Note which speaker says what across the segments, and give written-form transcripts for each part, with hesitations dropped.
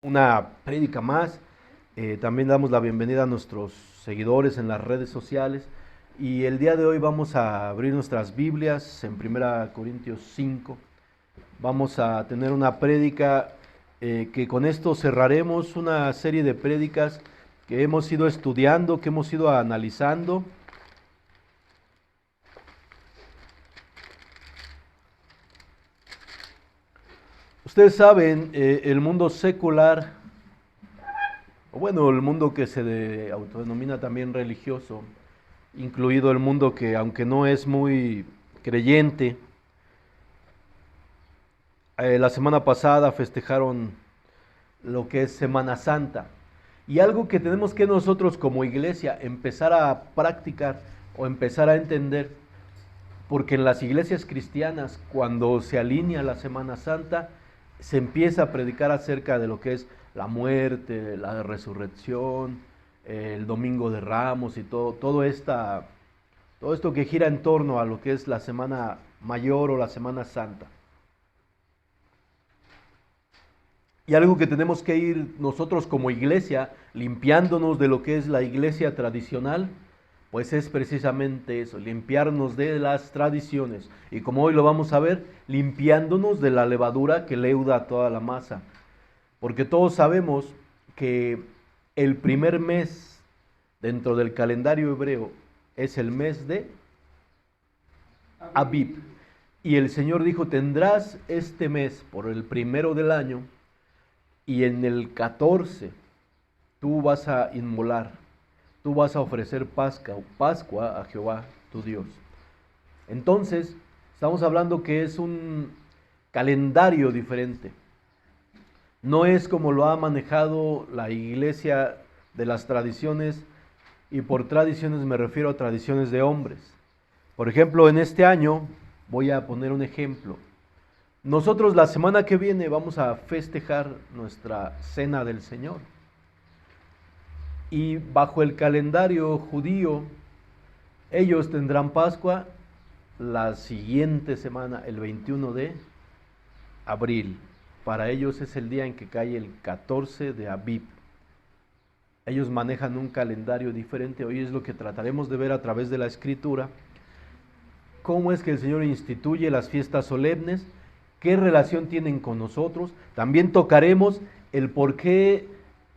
Speaker 1: Una prédica más. También damos la bienvenida a nuestros seguidores en las redes sociales. Y el día de hoy vamos a abrir nuestras Biblias en 1 Corintios 5. Vamos a tener una prédica que con esto cerraremos una serie de prédicas que hemos ido estudiando, que hemos ido analizando. Ustedes saben, el mundo secular, o bueno, el mundo que se autodenomina también religioso, incluido el mundo que aunque no es muy creyente, la semana pasada festejaron lo que es Semana Santa. Y algo que tenemos que nosotros como iglesia empezar a practicar o empezar a entender, porque en las iglesias cristianas cuando se alinea la Semana Santa, se empieza a predicar acerca de lo que es la muerte, la resurrección, el Domingo de Ramos y todo esto que gira en torno a lo que es la Semana Mayor o la Semana Santa. Y algo que tenemos que ir nosotros como iglesia limpiándonos de lo que es la iglesia tradicional, pues es precisamente eso, limpiarnos de las tradiciones. Y como hoy lo vamos a ver, limpiándonos de la levadura que leuda toda la masa. Porque todos sabemos que el primer mes dentro del calendario hebreo es el mes de Abib. Y el Señor dijo, tendrás este mes por el primero del año, y en el 14 tú vas a inmolar, tú vas a ofrecer Pascua a Jehová tu Dios. Entonces, estamos hablando que es un calendario diferente. No es como lo ha manejado la iglesia de las tradiciones, y por tradiciones me refiero a tradiciones de hombres. Por ejemplo, en este año, voy a poner un ejemplo. Nosotros la semana que viene vamos a festejar nuestra Cena del Señor. Y bajo el calendario judío, ellos tendrán Pascua la siguiente semana, el 21 de abril. Para ellos es el día en que cae el 14 de Abib. Ellos manejan un calendario diferente. Hoy es lo que trataremos de ver a través de la Escritura. Cómo es que el Señor instituye las fiestas solemnes, qué relación tienen con nosotros. También tocaremos el por qué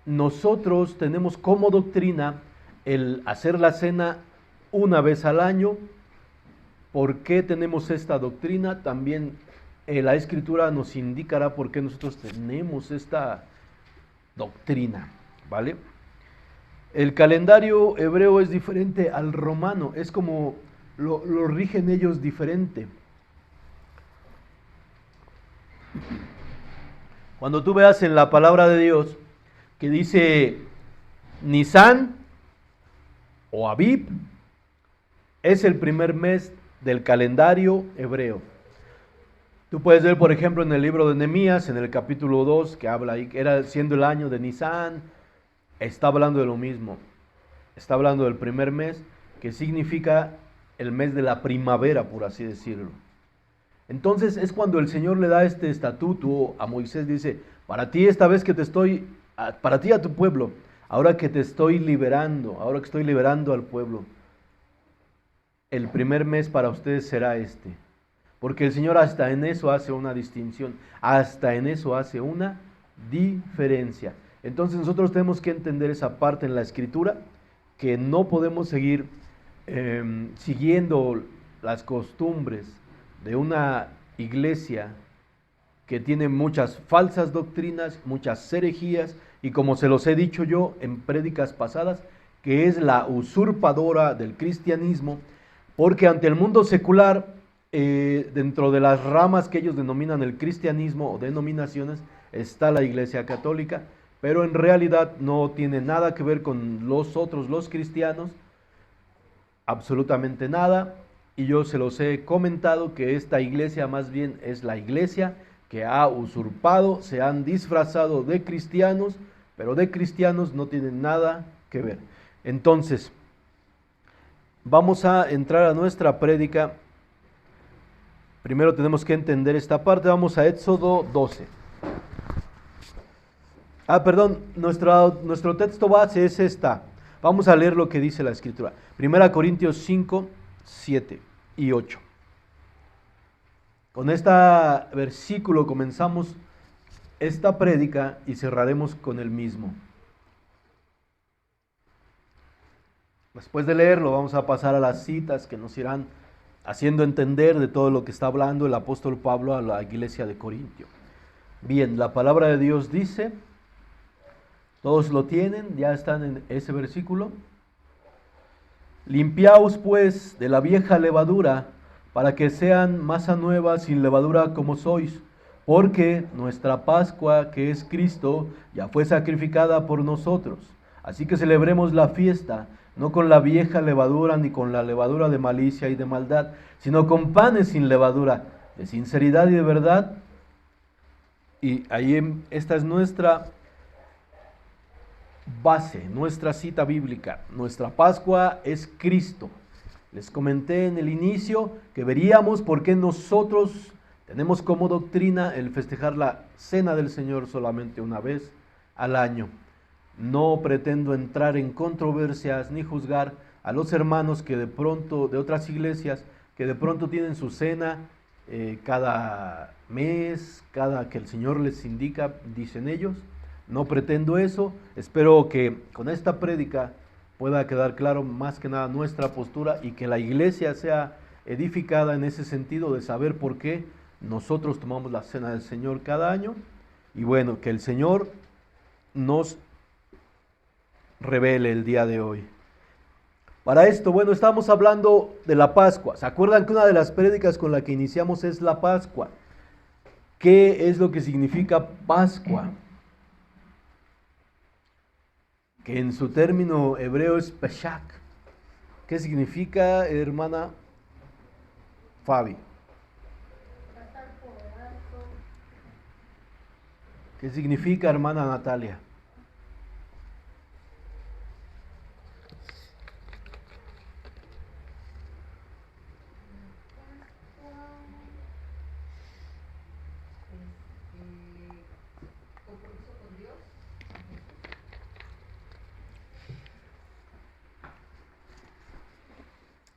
Speaker 1: nosotros tenemos como doctrina el hacer la cena una vez al año. ¿Por qué tenemos esta doctrina? También la Escritura nos indicará por qué nosotros tenemos esta doctrina, ¿vale? El calendario hebreo es diferente al romano, es como lo rigen ellos diferente. Cuando tú veas en la palabra de Dios que dice Nisan o Abib, es el primer mes del calendario hebreo. Tú puedes ver, por ejemplo, en el libro de Nehemías, en el capítulo 2, que habla ahí, que era siendo el año de Nisan, está hablando de lo mismo. Está hablando del primer mes, que significa el mes de la primavera, por así decirlo. Entonces es cuando el Señor le da este estatuto a Moisés, dice, para ti esta vez que te estoy, para ti a tu pueblo, ahora que te estoy liberando, ahora que estoy liberando al pueblo, el primer mes para ustedes será este. Porque el Señor hasta en eso hace una distinción, hasta en eso hace una diferencia. Entonces nosotros tenemos que entender esa parte en la Escritura, que no podemos seguir siguiendo las costumbres de una iglesia que tiene muchas falsas doctrinas, muchas herejías, y como se los he dicho yo en prédicas pasadas, que es la usurpadora del cristianismo, porque ante el mundo secular, dentro de las ramas que ellos denominan el cristianismo o denominaciones, está la Iglesia Católica, pero en realidad no tiene nada que ver con los cristianos, absolutamente nada. Y yo se los he comentado que esta iglesia más bien es la iglesia que ha usurpado, se han disfrazado de cristianos, pero de cristianos no tienen nada que ver. Entonces, vamos a entrar a nuestra prédica. Primero tenemos que entender esta parte. Vamos a Éxodo 12. Perdón, nuestro texto base es esta. Vamos a leer lo que dice la Escritura. 1 Corintios 5, 7 y 8. Con este versículo comenzamos esta prédica y cerraremos con el mismo. Después de leerlo vamos a pasar a las citas que nos irán haciendo entender de todo lo que está hablando el apóstol Pablo a la iglesia de Corintio. Bien, la palabra de Dios dice, todos lo tienen, ya están en ese versículo. Limpiaos pues de la vieja levadura, para que sean masa nueva sin levadura como sois, porque nuestra Pascua, que es Cristo, ya fue sacrificada por nosotros. Así que celebremos la fiesta, no con la vieja levadura ni con la levadura de malicia y de maldad, sino con panes sin levadura, de sinceridad y de verdad. Y ahí esta es nuestra base, nuestra cita bíblica. Nuestra Pascua es Cristo. Les comenté en el inicio que veríamos por qué nosotros tenemos como doctrina el festejar la cena del Señor solamente una vez al año. No pretendo entrar en controversias ni juzgar a los hermanos que de pronto, de otras iglesias, que de pronto tienen su cena cada mes, cada que el Señor les indica, dicen ellos. No pretendo eso. Espero que con esta prédica pueda quedar claro más que nada nuestra postura y que la iglesia sea edificada en ese sentido de saber por qué nosotros tomamos la cena del Señor cada año. Y bueno, que el Señor nos revele el día de hoy. Para esto, bueno, estamos hablando de la Pascua. ¿Se acuerdan que una de las prédicas con la que iniciamos es la Pascua? ¿Qué es lo que significa Pascua? Que en su término hebreo es Peshach. ¿Qué significa, hermana Fabi? ¿Qué significa, hermana Natalia?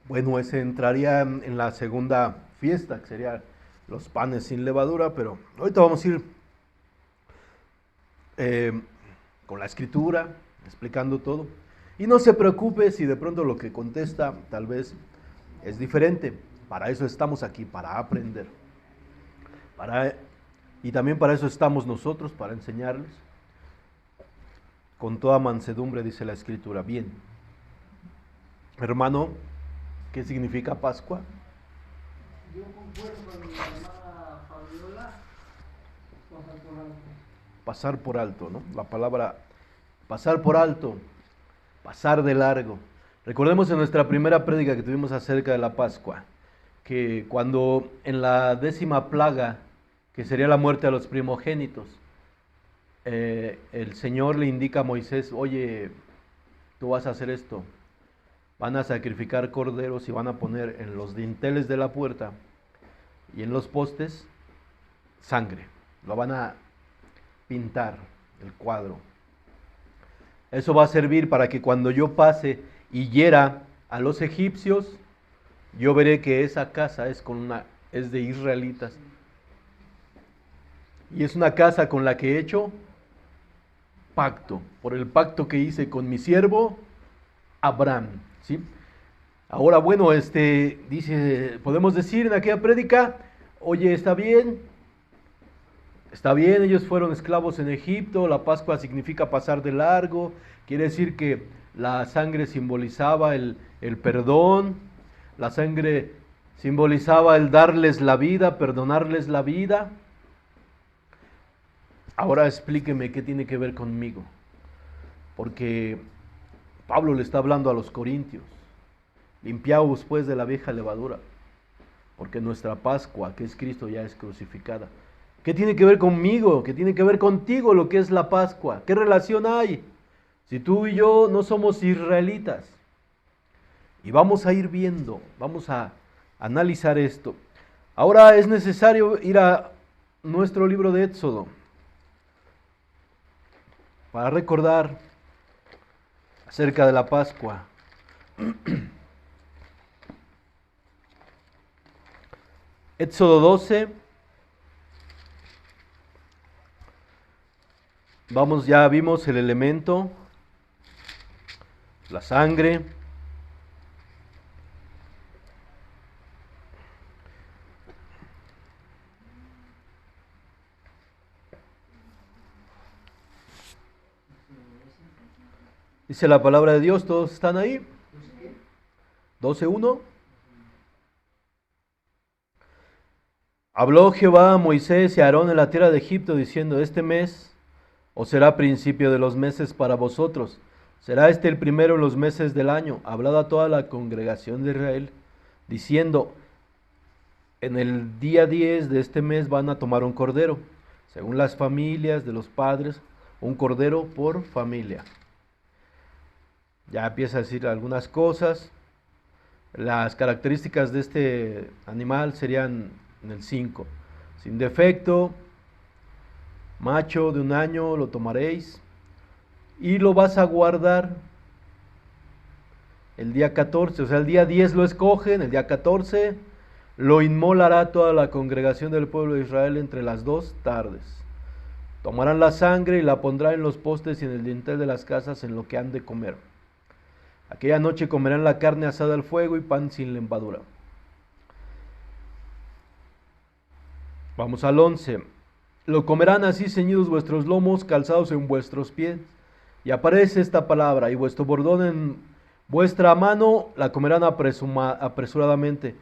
Speaker 1: Bueno, ese entraría en la segunda fiesta, que sería los panes sin levadura, pero ahorita vamos a ir con la escritura, explicando todo. Y no se preocupe si de pronto lo que contesta tal vez es diferente. Para eso estamos aquí, para aprender. Y también para eso estamos nosotros, para enseñarles. Con toda mansedumbre, dice la escritura. Bien. Hermano, ¿qué significa Pascua?
Speaker 2: Yo concuerdo con mi hermana Fabiola, pasar por alto.
Speaker 1: Pasar por alto, ¿no? La palabra pasar por alto, pasar de largo. Recordemos en nuestra primera prédica que tuvimos acerca de la Pascua, que cuando en la 10ª plaga, que sería la muerte a los primogénitos, el Señor le indica a Moisés, oye, tú vas a hacer esto. Van a sacrificar corderos y van a poner en los dinteles de la puerta y en los postes sangre. Lo van a pintar el cuadro. Eso va a servir para que cuando yo pase y hiera a los egipcios, yo veré que esa casa es de israelitas. Y es una casa con la que he hecho pacto, por el pacto que hice con mi siervo Abraham. ¿Sí? Ahora, bueno, dice, podemos decir en aquella prédica, oye, está bien, ellos fueron esclavos en Egipto, la Pascua significa pasar de largo, quiere decir que la sangre simbolizaba el perdón, la sangre simbolizaba el darles la vida, perdonarles la vida. Ahora explíqueme qué tiene que ver conmigo, porque Pablo le está hablando a los corintios, limpiaos pues de la vieja levadura, porque nuestra Pascua, que es Cristo, ya es crucificada. ¿Qué tiene que ver conmigo? ¿Qué tiene que ver contigo lo que es la Pascua? ¿Qué relación hay? Si tú y yo no somos israelitas. Y vamos a ir viendo, vamos a analizar esto. Ahora es necesario ir a nuestro libro de Éxodo. para recordar acerca de la Pascua. Éxodo 12. Vamos, ya vimos el elemento, la sangre. Dice la palabra de Dios, ¿todos están ahí? 12:1. Habló Jehová a Moisés y a Aarón en la tierra de Egipto, diciendo: este mes os será principio de los meses para vosotros. Será este el primero en los meses del año. Hablad a toda la congregación de Israel, diciendo: en el día 10 de este mes van a tomar un cordero, según las familias de los padres, un cordero por familia. Ya empieza a decir algunas cosas. Las características de este animal serían en el 5. Sin defecto, macho de 1 año lo tomaréis y lo vas a guardar el día 14. O sea, el día 10 lo escogen, el día 14 lo inmolará toda la congregación del pueblo de Israel entre las 2 tardes. Tomarán la sangre y la pondrán en los postes y en el dintel de las casas en lo que han de comer. Aquella noche comerán la carne asada al fuego y pan sin levadura. Vamos al 11. Lo comerán así ceñidos vuestros lomos, calzados en vuestros pies. Y aparece esta palabra: y vuestro bordón en vuestra mano la comerán apresuradamente.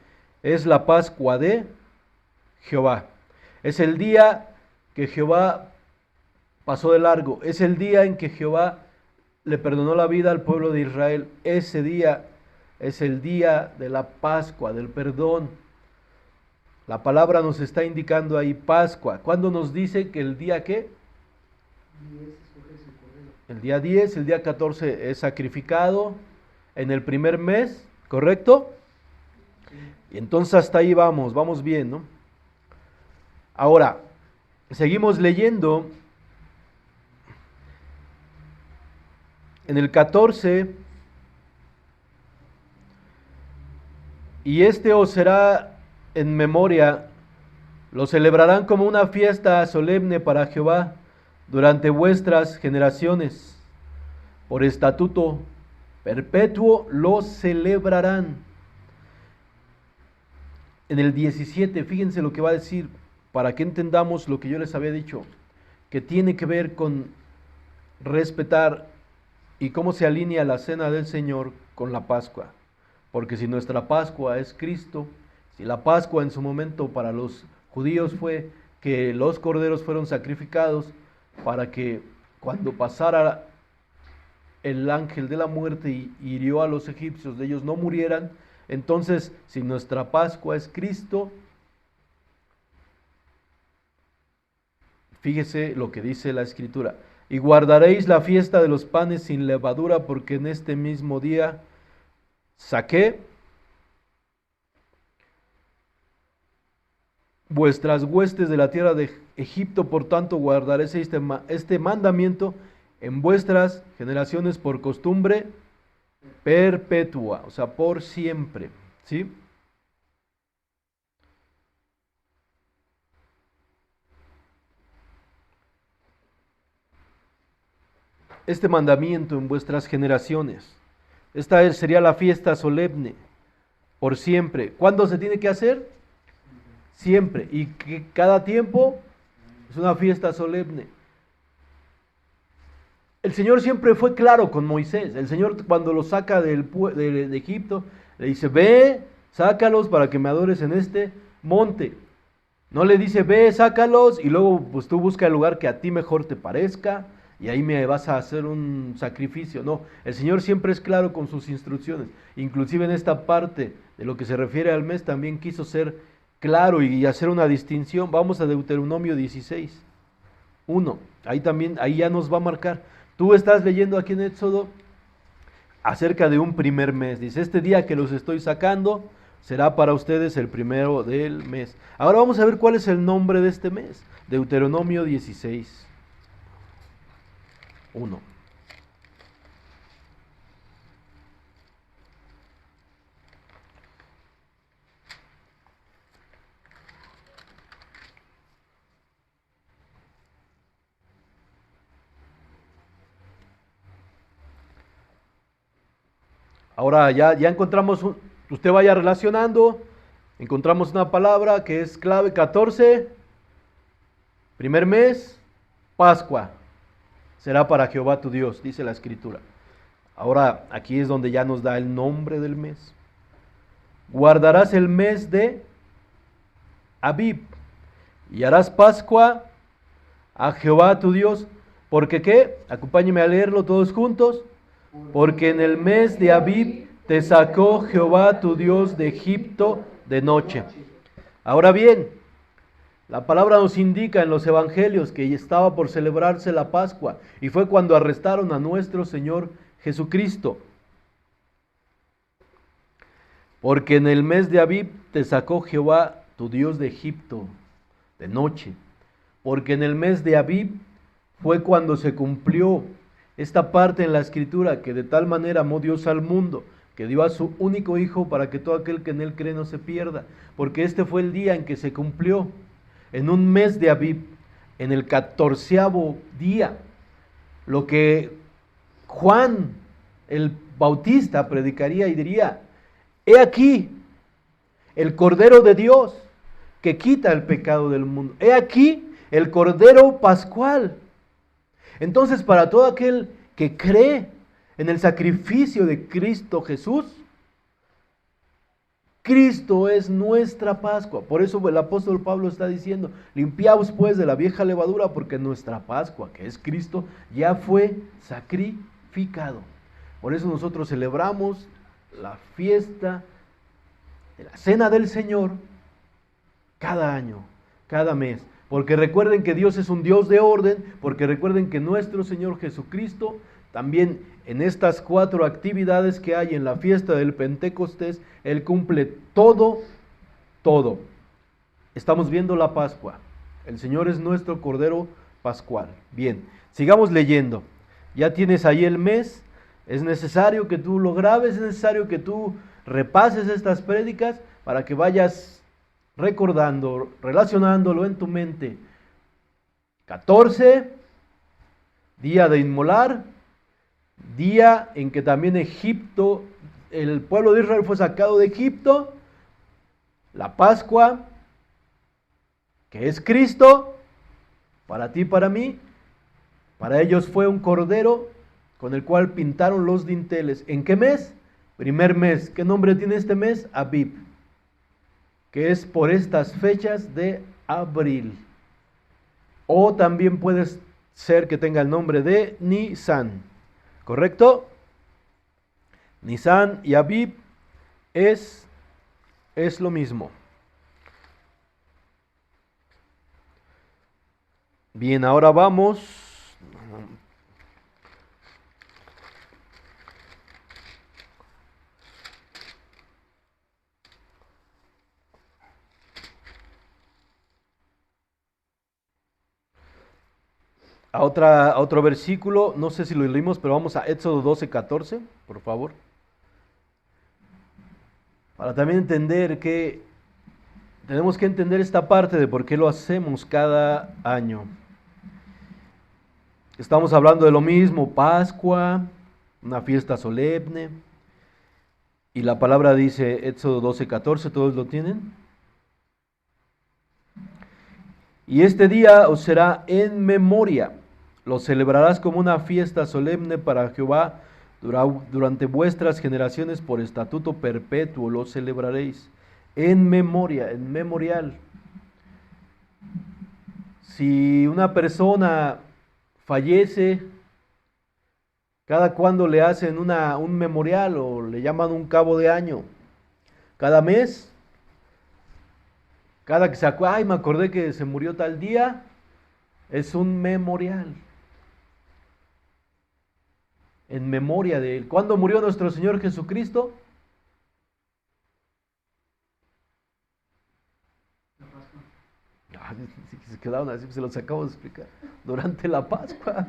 Speaker 1: Es la Pascua de Jehová. Es el día que Jehová pasó de largo. Es el día en que Jehová le perdonó la vida al pueblo de Israel. Ese día es el día de la Pascua, del perdón. La palabra nos está indicando ahí Pascua. ¿Cuándo nos dice que el día qué? El día 10, el día 14 es sacrificado en el primer mes, ¿correcto? Y entonces hasta ahí vamos bien, ¿no? Ahora, seguimos leyendo. En el 14, y este os será en memoria, lo celebrarán como una fiesta solemne para Jehová durante vuestras generaciones. Por estatuto perpetuo lo celebrarán. En el 17, fíjense lo que va a decir, para que entendamos lo que yo les había dicho, que tiene que ver con respetar y cómo se alinea la cena del Señor con la Pascua. Porque si nuestra Pascua es Cristo, si la Pascua en su momento para los judíos fue que los corderos fueron sacrificados para que cuando pasara el ángel de la muerte y hirió a los egipcios, de ellos no murieran, entonces si nuestra Pascua es Cristo, fíjese lo que dice la Escritura: y guardaréis la fiesta de los panes sin levadura, porque en este mismo día saqué vuestras huestes de la tierra de Egipto. Por tanto guardaréis este mandamiento en vuestras generaciones por costumbre perpetua, o sea, por siempre, ¿sí? Este mandamiento en vuestras generaciones. Esta sería la fiesta solemne, por siempre. ¿Cuándo se tiene que hacer? Siempre. Y que cada tiempo es una fiesta solemne. El Señor siempre fue claro con Moisés. El Señor, cuando lo saca de Egipto, le dice: ve, sácalos para que me adores en este monte. No le dice: ve, sácalos y luego pues tú busca el lugar que a ti mejor te parezca y ahí me vas a hacer un sacrificio. No, el Señor siempre es claro con sus instrucciones. Inclusive en esta parte de lo que se refiere al mes también quiso ser claro y hacer una distinción. Vamos a Deuteronomio 16, 1. Ahí ya nos va a marcar. Tú estás leyendo aquí en Éxodo acerca de un primer mes. Dice: este día que los estoy sacando será para ustedes el primero del mes. Ahora vamos a ver cuál es el nombre de este mes. Deuteronomio 16. 1. Ahora ya encontramos, usted vaya relacionando, encontramos una palabra que es clave 14, primer mes, Pascua, será para Jehová tu Dios, dice la escritura. Ahora aquí es donde ya nos da el nombre del mes. Guardarás el mes de Abib y harás Pascua a Jehová tu Dios, porque ¿qué? Acompáñenme a leerlo todos juntos. Porque en el mes de Abib te sacó Jehová tu Dios de Egipto de noche. Ahora bien, la palabra nos indica en los evangelios que estaba por celebrarse la Pascua y fue cuando arrestaron a nuestro Señor Jesucristo. Porque en el mes de Abib te sacó Jehová tu Dios de Egipto de noche. Porque en el mes de Abib fue cuando se cumplió esta parte en la escritura, que de tal manera amó Dios al mundo, que dio a su único hijo para que todo aquel que en él cree no se pierda. Porque este fue el día en que se cumplió, en un mes de Abib, en el 14º día, lo que Juan el Bautista predicaría y diría: he aquí el Cordero de Dios que quita el pecado del mundo. He aquí el Cordero Pascual. Entonces, para todo aquel que cree en el sacrificio de Cristo Jesús, Cristo es nuestra Pascua. Por eso el apóstol Pablo está diciendo: limpiaos pues de la vieja levadura, porque nuestra Pascua, que es Cristo, ya fue sacrificado. Por eso nosotros celebramos la fiesta de la Cena del Señor cada año, cada mes. Porque recuerden que Dios es un Dios de orden, porque recuerden que nuestro Señor Jesucristo también en estas 4 actividades que hay en la fiesta del Pentecostés, Él cumple todo. Estamos viendo la Pascua. El Señor es nuestro Cordero Pascual. Bien, sigamos leyendo. Ya tienes ahí el mes. Es necesario que tú lo grabes, es necesario que tú repases estas prédicas para que vayas recordando, relacionándolo en tu mente. 14, día de inmolar, día en que también Egipto, el pueblo de Israel fue sacado de Egipto, la Pascua, que es Cristo, para ti y para mí. Para ellos fue un cordero con el cual pintaron los dinteles. ¿En qué mes? Primer mes. ¿Qué nombre tiene este mes? Abib, que es por estas fechas de abril. O también puede ser que tenga el nombre de Nisan, ¿correcto? Nisan y Abib es lo mismo. Bien, ahora vamos a otro versículo. No sé si lo leímos, pero vamos a Éxodo 12:14, por favor. Para también entender que tenemos que entender esta parte de por qué lo hacemos cada año. Estamos hablando de lo mismo, Pascua, una fiesta solemne. Y la palabra dice, Éxodo 12:14, ¿todos lo tienen? Y este día os será en memoria, lo celebrarás como una fiesta solemne para Jehová durante vuestras generaciones, por estatuto perpetuo lo celebraréis. En memoria, en memorial. Si una persona fallece, ¿cada cuándo le hacen un memorial o le llaman un cabo de año? ¿Cada mes? Cada que se acuerda, ay, me acordé que se murió tal día, es un memorial. En memoria de él. ¿Cuándo murió nuestro Señor Jesucristo? Se quedaron así, se los acabo de explicar. Durante la Pascua.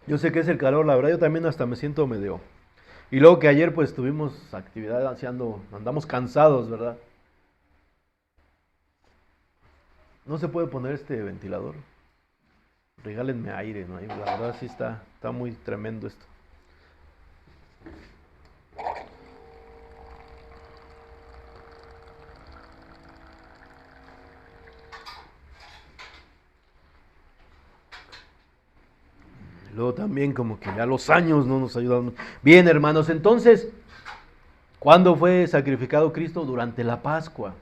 Speaker 1: Yo sé que es el calor, la verdad yo también hasta me siento medio. Y luego que ayer pues tuvimos actividad haciendo, andamos cansados, ¿verdad? No se puede poner este ventilador. Regálenme aire, ¿no? La verdad sí está muy tremendo esto. Luego también como que ya los años no nos ayudan. Bien, hermanos, entonces, ¿cuándo fue sacrificado Cristo? Durante la Pascua.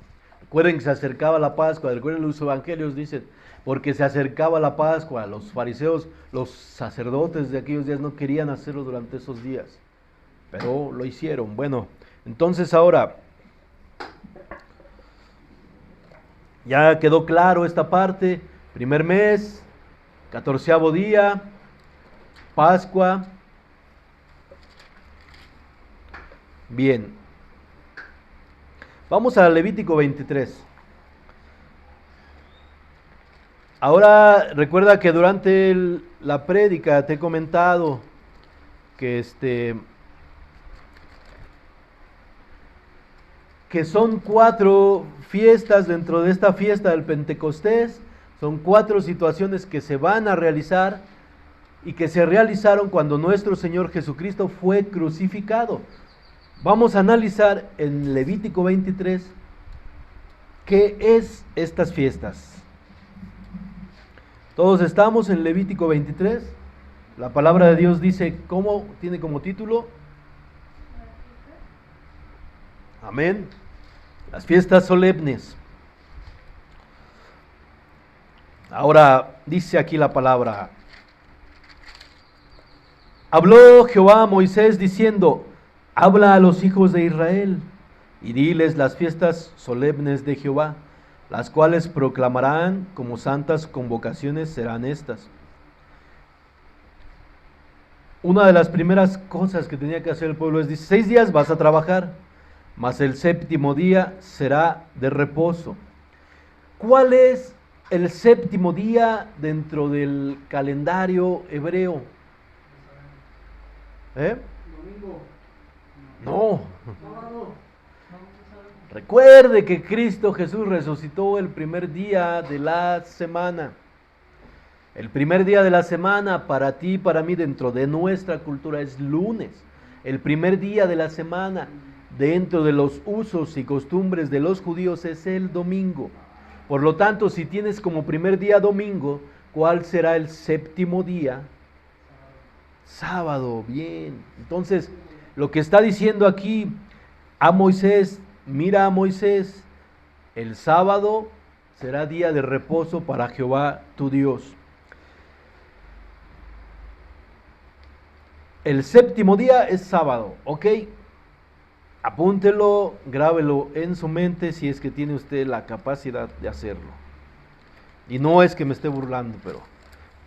Speaker 1: Recuerden que se acercaba la Pascua. Recuerden los evangelios dicen, porque se acercaba la Pascua. Los fariseos, los sacerdotes de aquellos días no querían hacerlo durante esos días, pero lo hicieron. Bueno, entonces ahora ya quedó claro esta parte. Primer mes, 14º día, Pascua. Bien. Vamos a Levítico 23. Ahora recuerda que durante la prédica te he comentado que que son 4 fiestas dentro de esta fiesta del Pentecostés. Son 4 situaciones que se van a realizar y que se realizaron cuando nuestro Señor Jesucristo fue crucificado. Vamos a analizar en Levítico 23 qué es estas fiestas. Todos estamos en Levítico 23. La palabra de Dios dice, ¿cómo tiene como título? Amén. Las fiestas solemnes. Ahora dice aquí la palabra. Habló Jehová a Moisés diciendo, habla a los hijos de Israel y diles las fiestas solemnes de Jehová, las cuales proclamarán como santas convocaciones serán estas. Una de las primeras cosas que tenía que hacer el pueblo es, dice, 6 días vas a trabajar, mas el 7º día será de reposo. ¿Cuál es el 7º día dentro del calendario hebreo?
Speaker 2: Domingo.
Speaker 1: No.
Speaker 2: Sábado.
Speaker 1: Recuerde que Cristo Jesús resucitó el primer día de la semana. El primer día de la semana para ti y para mí dentro de nuestra cultura es lunes. El primer día de la semana dentro de los usos y costumbres de los judíos es el domingo. Por lo tanto, si tienes como primer día domingo, ¿cuál será el 7º día? Sábado, bien. Entonces, lo que está diciendo aquí a Moisés, mira a Moisés, el sábado será día de reposo para Jehová tu Dios. El 7º día es sábado, ¿ok? Apúntelo, grábelo en su mente si es que tiene usted la capacidad de hacerlo. Y no es que me esté burlando, pero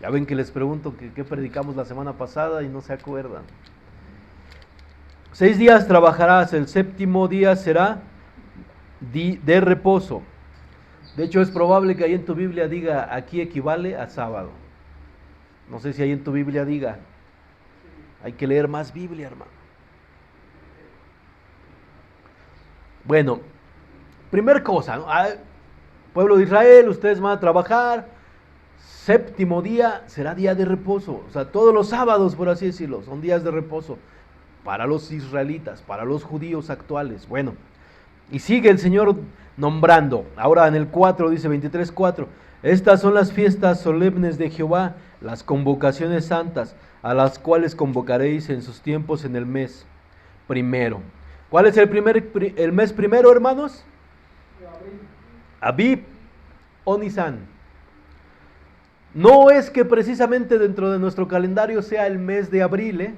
Speaker 1: ya ven que les pregunto qué predicamos la semana pasada y no se acuerdan. 6 días trabajarás, el 7º día será de reposo. De hecho, es probable que ahí en tu Biblia diga, aquí equivale a sábado. No sé si ahí en tu Biblia diga. Hay que leer más Biblia, hermano. Bueno, primer cosa, ¿no? Pueblo de Israel, ustedes van a trabajar. 7º día será día de reposo. O sea, todos los sábados, por así decirlo, son días de reposo para los israelitas, para los judíos actuales. Bueno, y sigue el Señor nombrando. Ahora en el 4 dice 23:4. Estas son las fiestas solemnes de Jehová, las convocaciones santas, a las cuales convocaréis en sus tiempos en el mes primero. ¿Cuál es el mes primero, hermanos? Abib o Nisan. No es que precisamente dentro de nuestro calendario sea el mes de abril, ¿eh?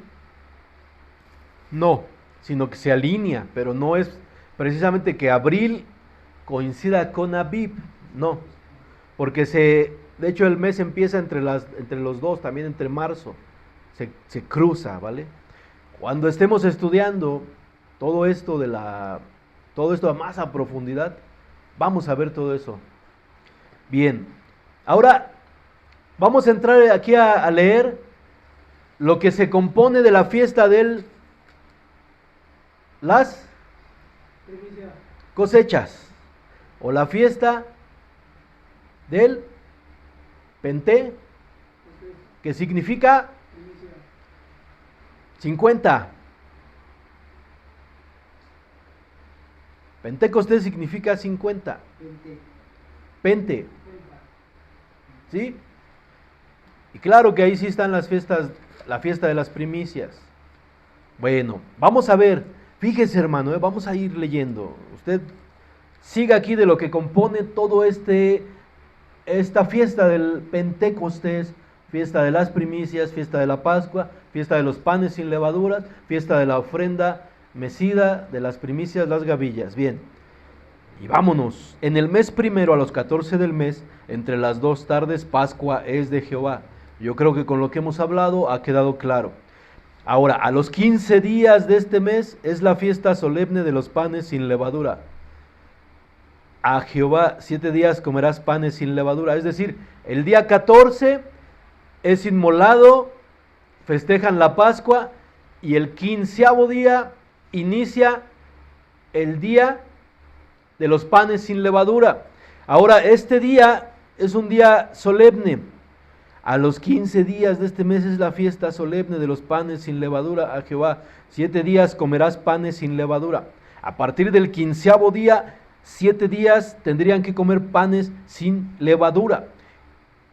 Speaker 1: No, sino que se alinea, pero no es precisamente que abril coincida con Abib, no, porque de hecho el mes empieza entre los dos, también entre marzo, se cruza, ¿vale? Cuando estemos estudiando todo esto a más a profundidad, vamos a ver todo eso. Bien, ahora vamos a entrar aquí a leer lo que se compone de la fiesta de las
Speaker 2: Primicia.
Speaker 1: cosechas, o la fiesta del Penté,
Speaker 2: Ok.
Speaker 1: que significa
Speaker 2: Primicia.
Speaker 1: 50. Pentecostés significa 50.
Speaker 2: Pente.
Speaker 1: Pente,
Speaker 2: Penta.
Speaker 1: ¿sí? Y claro que ahí sí están las fiestas, la fiesta de las primicias. Bueno, vamos a ver, fíjese hermano, vamos a ir leyendo. Usted siga aquí de lo que compone todo esta fiesta del Pentecostés, fiesta de las primicias, fiesta de la Pascua, fiesta de los panes sin levaduras, fiesta de la ofrenda mecida, de las primicias, las gavillas. Bien, y vámonos. En el mes primero, a los 14 del mes, entre las 2 tardes, Pascua es de Jehová. Yo creo que con lo que hemos hablado ha quedado claro. Ahora, a los 15 días de este mes es la fiesta solemne de los panes sin levadura. A Jehová 7 días comerás panes sin levadura. Es decir, el día 14 es inmolado, festejan la Pascua, y el 15º día inicia el día de los panes sin levadura. Ahora, este día es un día solemne. A los 15 días de este mes es la fiesta solemne de los panes sin levadura a Jehová. 7 días comerás panes sin levadura. A partir del 15º día, 7 días tendrían que comer panes sin levadura.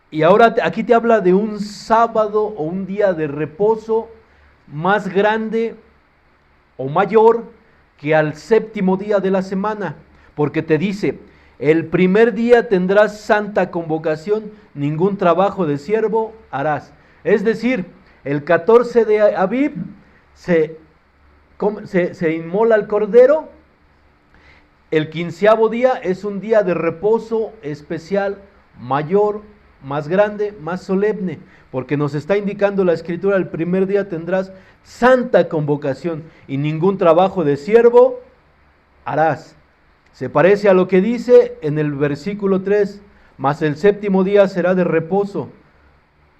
Speaker 1: Y ahora aquí te habla de un sábado o un día de reposo más grande o mayor que al 7º día de la semana, porque te dice, el primer día tendrás santa convocación, ningún trabajo de siervo harás. Es decir, el 14 de Abib se inmola el cordero. El 15º día es un día de reposo especial, mayor, más grande, más solemne, porque nos está indicando la Escritura, el primer día tendrás santa convocación y ningún trabajo de siervo harás. Se parece a lo que dice en el versículo 3, mas el 7º día será de reposo,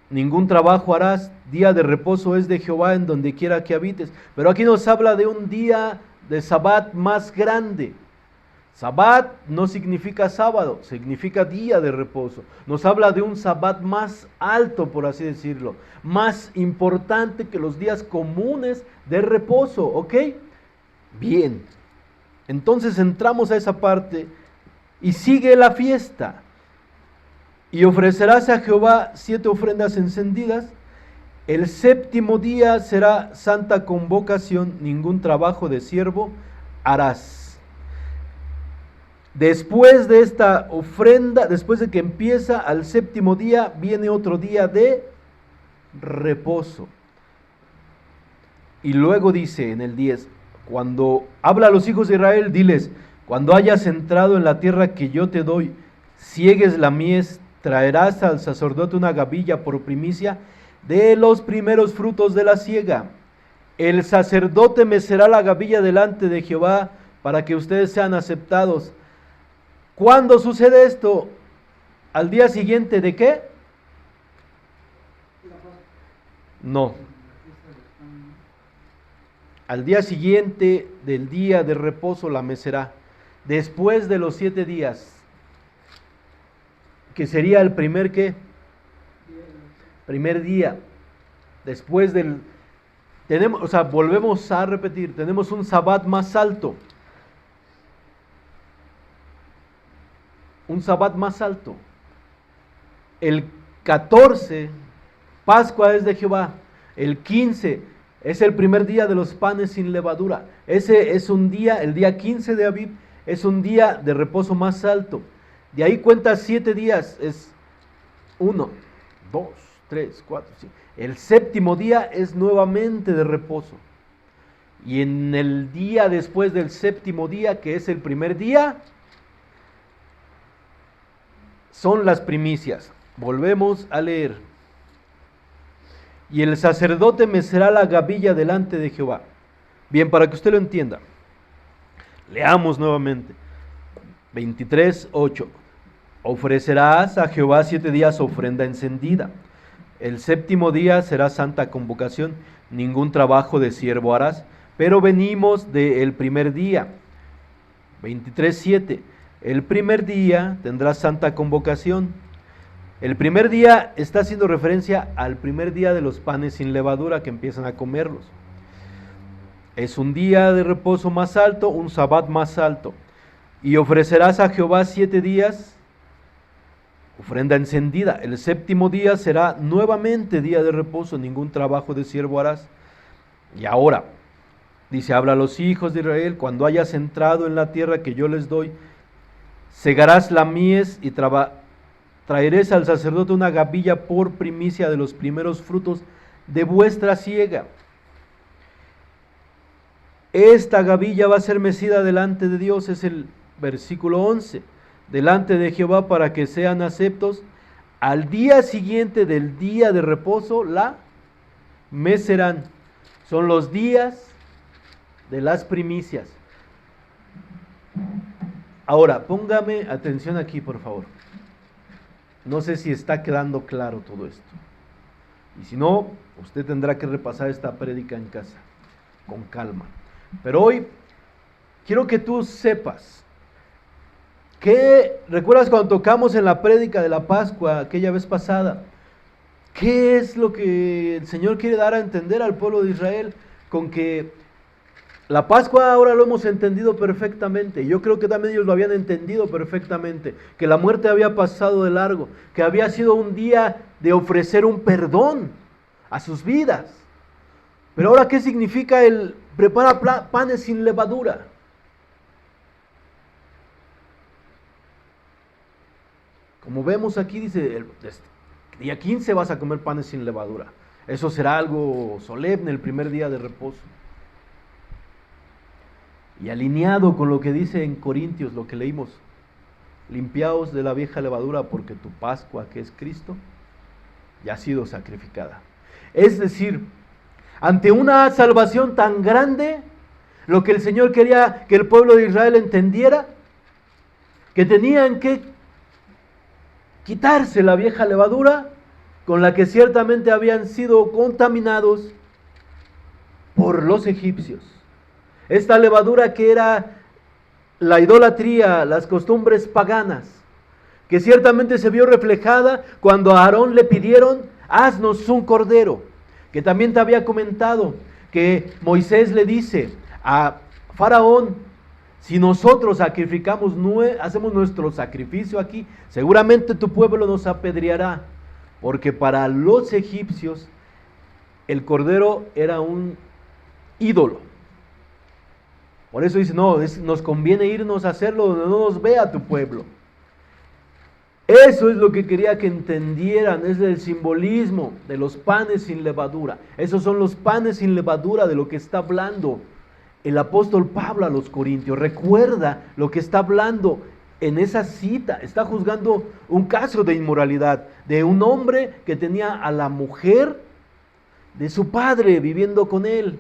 Speaker 1: ningún trabajo harás, día de reposo es de Jehová en donde quiera que habites. Pero aquí nos habla de un día de Sabbat más grande. Sabbat no significa sábado, significa día de reposo. Nos habla de un Sabbat más alto, por así decirlo, más importante que los días comunes de reposo, ¿ok? Bien, entonces entramos a esa parte y sigue la fiesta. Y ofrecerás a Jehová 7 ofrendas encendidas. El 7º día será santa convocación, ningún trabajo de siervo harás. Después de esta ofrenda, después de que empieza al 7º día, viene otro día de reposo. Y luego dice en el 10, cuando habla a los hijos de Israel, diles, cuando hayas entrado en la tierra que yo te doy, siegues la mies, traerás al sacerdote una gavilla por primicia de los primeros frutos de la siega. El sacerdote mecerá la gavilla delante de Jehová para que ustedes sean aceptados. ¿Cuándo sucede esto? ¿Al día siguiente de qué? No. Al día siguiente del día de reposo la mecerá. Después de los 7 días. Que sería el primer ¿qué? Primer día. Después del... volvemos a repetir, tenemos un Sabbat más alto. Un Sabbat más alto. El 14, Pascua es de Jehová. El 15 es el primer día de los panes sin levadura. Ese es un día, el día 15 de Abib, es un día de reposo más alto. De ahí cuenta 7 días, es 1, 2, 3, 4, 5. El 7º día es nuevamente de reposo. Y en el día después del 7º día, que es el primer día, son las primicias. Volvemos a leer. Y el sacerdote mecerá la gavilla delante de Jehová. Bien, para que usted lo entienda, leamos nuevamente. 23:8. Ofrecerás a Jehová 7 días ofrenda encendida. El séptimo día será santa convocación, ningún trabajo de siervo harás. Pero venimos del primer día, 23:7. El primer día tendrá santa convocación. El primer día está haciendo referencia al primer día de los panes sin levadura que empiezan a comerlos. Es un día de reposo más alto, un sabbat más alto. Y ofrecerás a Jehová 7 días ofrenda encendida. El séptimo día será nuevamente día de reposo, ningún trabajo de siervo harás. Y ahora, dice, habla a los hijos de Israel, cuando hayas entrado en la tierra que yo les doy, segarás la mies y traeréis al sacerdote una gavilla por primicia de los primeros frutos de vuestra siega. Esta gavilla va a ser mecida delante de Dios, es el versículo 11, delante de Jehová para que sean aceptos. Al día siguiente del día de reposo la mecerán. Son los días de las primicias. Ahora, póngame atención aquí, por favor. No sé si está quedando claro todo esto. Y si no, usted tendrá que repasar esta prédica en casa, con calma. Pero hoy quiero que tú sepas que, ¿recuerdas cuando tocamos en la prédica de la Pascua aquella vez pasada? ¿Qué es lo que el Señor quiere dar a entender al pueblo de Israel? Con que la Pascua ahora lo hemos entendido perfectamente. Yo creo que también ellos lo habían entendido perfectamente. Que la muerte había pasado de largo. Que había sido un día de ofrecer un perdón a sus vidas. Pero ahora, ¿qué significa el prepara panes sin levadura? Como vemos aquí, dice, el día 15 vas a comer panes sin levadura. Eso será algo solemne, el primer día de reposo. Y alineado con lo que dice en Corintios, lo que leímos, limpiaos de la vieja levadura porque tu Pascua, que es Cristo, ya ha sido sacrificada. Es decir, ante una salvación tan grande, lo que el Señor quería que el pueblo de Israel entendiera, que tenían que quitarse la vieja levadura con la que ciertamente habían sido contaminados por los egipcios. Esta levadura que era la idolatría, las costumbres paganas, que ciertamente se vio reflejada cuando a Aarón le pidieron, haznos un cordero, que también te había comentado, que Moisés le dice a Faraón, si nosotros hacemos nuestro sacrificio aquí, seguramente tu pueblo nos apedreará, porque para los egipcios el cordero era un ídolo. Por eso dice, no, nos conviene irnos a hacerlo donde no nos vea tu pueblo. Eso es lo que quería que entendieran, es el simbolismo de los panes sin levadura. Esos son los panes sin levadura de lo que está hablando el apóstol Pablo a los Corintios. Recuerda lo que está hablando en esa cita. Está juzgando un caso de inmoralidad de un hombre que tenía a la mujer de su padre viviendo con él.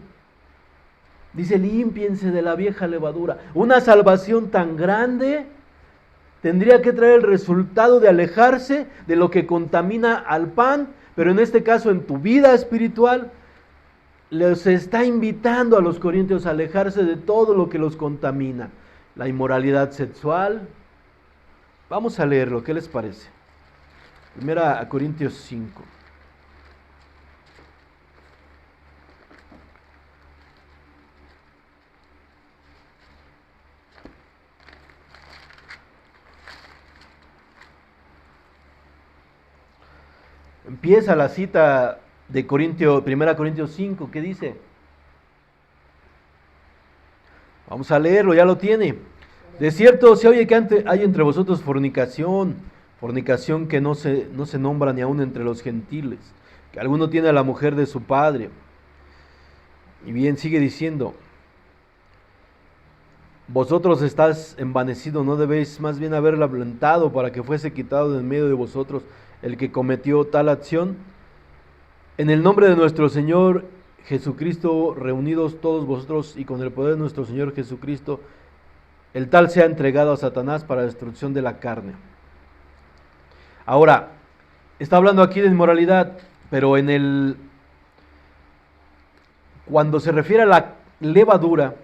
Speaker 1: Dice, límpiense de la vieja levadura. Una salvación tan grande tendría que traer el resultado de alejarse de lo que contamina al pan, pero en este caso en tu vida espiritual, les está invitando a los corintios a alejarse de todo lo que los contamina. La inmoralidad sexual. Vamos a leerlo, ¿qué les parece? Primera a Corintios 5. Empieza la cita de 1 Corintios 5, ¿qué dice? Vamos a leerlo, ya lo tiene. De cierto se oye que hay entre vosotros fornicación que no se nombra ni aún entre los gentiles, que alguno tiene a la mujer de su padre. Y bien, sigue diciendo, vosotros estáis envanecidos, no debéis más bien haberla lamentado para que fuese quitado de en medio de vosotros el que cometió tal acción. En el nombre de nuestro Señor Jesucristo, reunidos todos vosotros y con el poder de nuestro Señor Jesucristo, el tal sea entregado a Satanás para destrucción de la carne. Ahora, está hablando aquí de inmoralidad. Pero cuando se refiere a la levadura,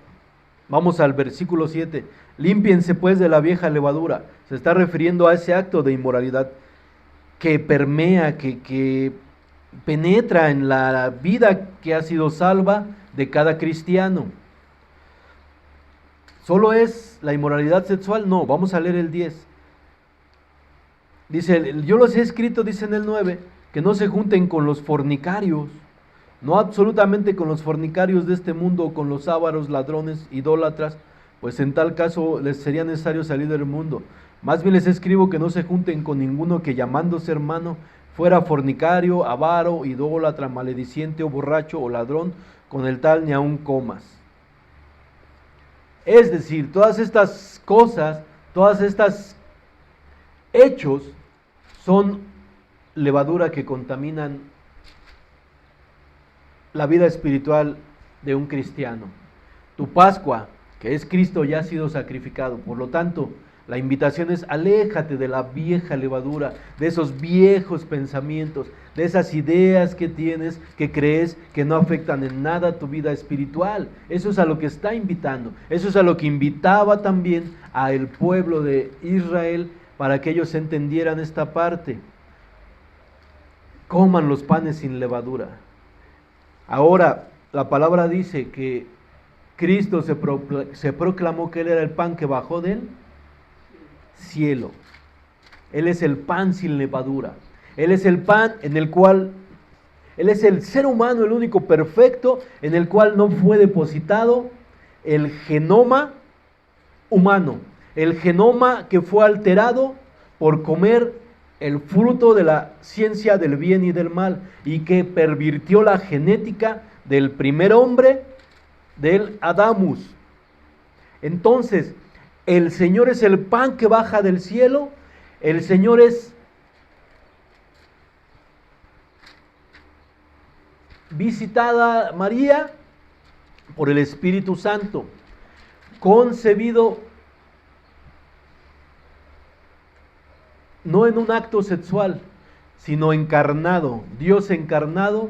Speaker 1: vamos al versículo 7, límpiense pues de la vieja levadura. Se está refiriendo a ese acto de inmoralidad que permea, que penetra en la vida que ha sido salva de cada cristiano. ¿Solo es la inmoralidad sexual? No, vamos a leer el 10. Dice, yo los he escrito, dice en el 9, que no se junten con los fornicarios, no absolutamente con los fornicarios de este mundo, con los ávaros, ladrones, idólatras, pues en tal caso les sería necesario salir del mundo. Más bien les escribo que no se junten con ninguno que llamándose hermano fuera fornicario, avaro, idólatra, malediciente o borracho o ladrón, con el tal ni aun comas. Es decir, todas estas cosas, todas estas hechos son levadura que contaminan la vida espiritual de un cristiano. Tu Pascua, que es Cristo, ya ha sido sacrificado. Por lo tanto, la invitación es aléjate de la vieja levadura, de esos viejos pensamientos, de esas ideas que tienes, que crees que no afectan en nada tu vida espiritual. Eso es a lo que está invitando. Eso es a lo que invitaba también al pueblo de Israel para que ellos entendieran esta parte. Coman los panes sin levadura. Ahora, la palabra dice que Cristo se proclamó que Él era el pan que bajó del cielo. Él es el pan sin levadura. Él es el pan en el cual, Él es el ser humano, el único perfecto, en el cual no fue depositado el genoma humano. El genoma que fue alterado por comer el fruto de la ciencia del bien y del mal, y que pervirtió la genética del primer hombre, del Adamus. Entonces, el Señor es el pan que baja del cielo, el Señor es visitada María por el Espíritu Santo, concebido no en un acto sexual, sino encarnado, Dios encarnado,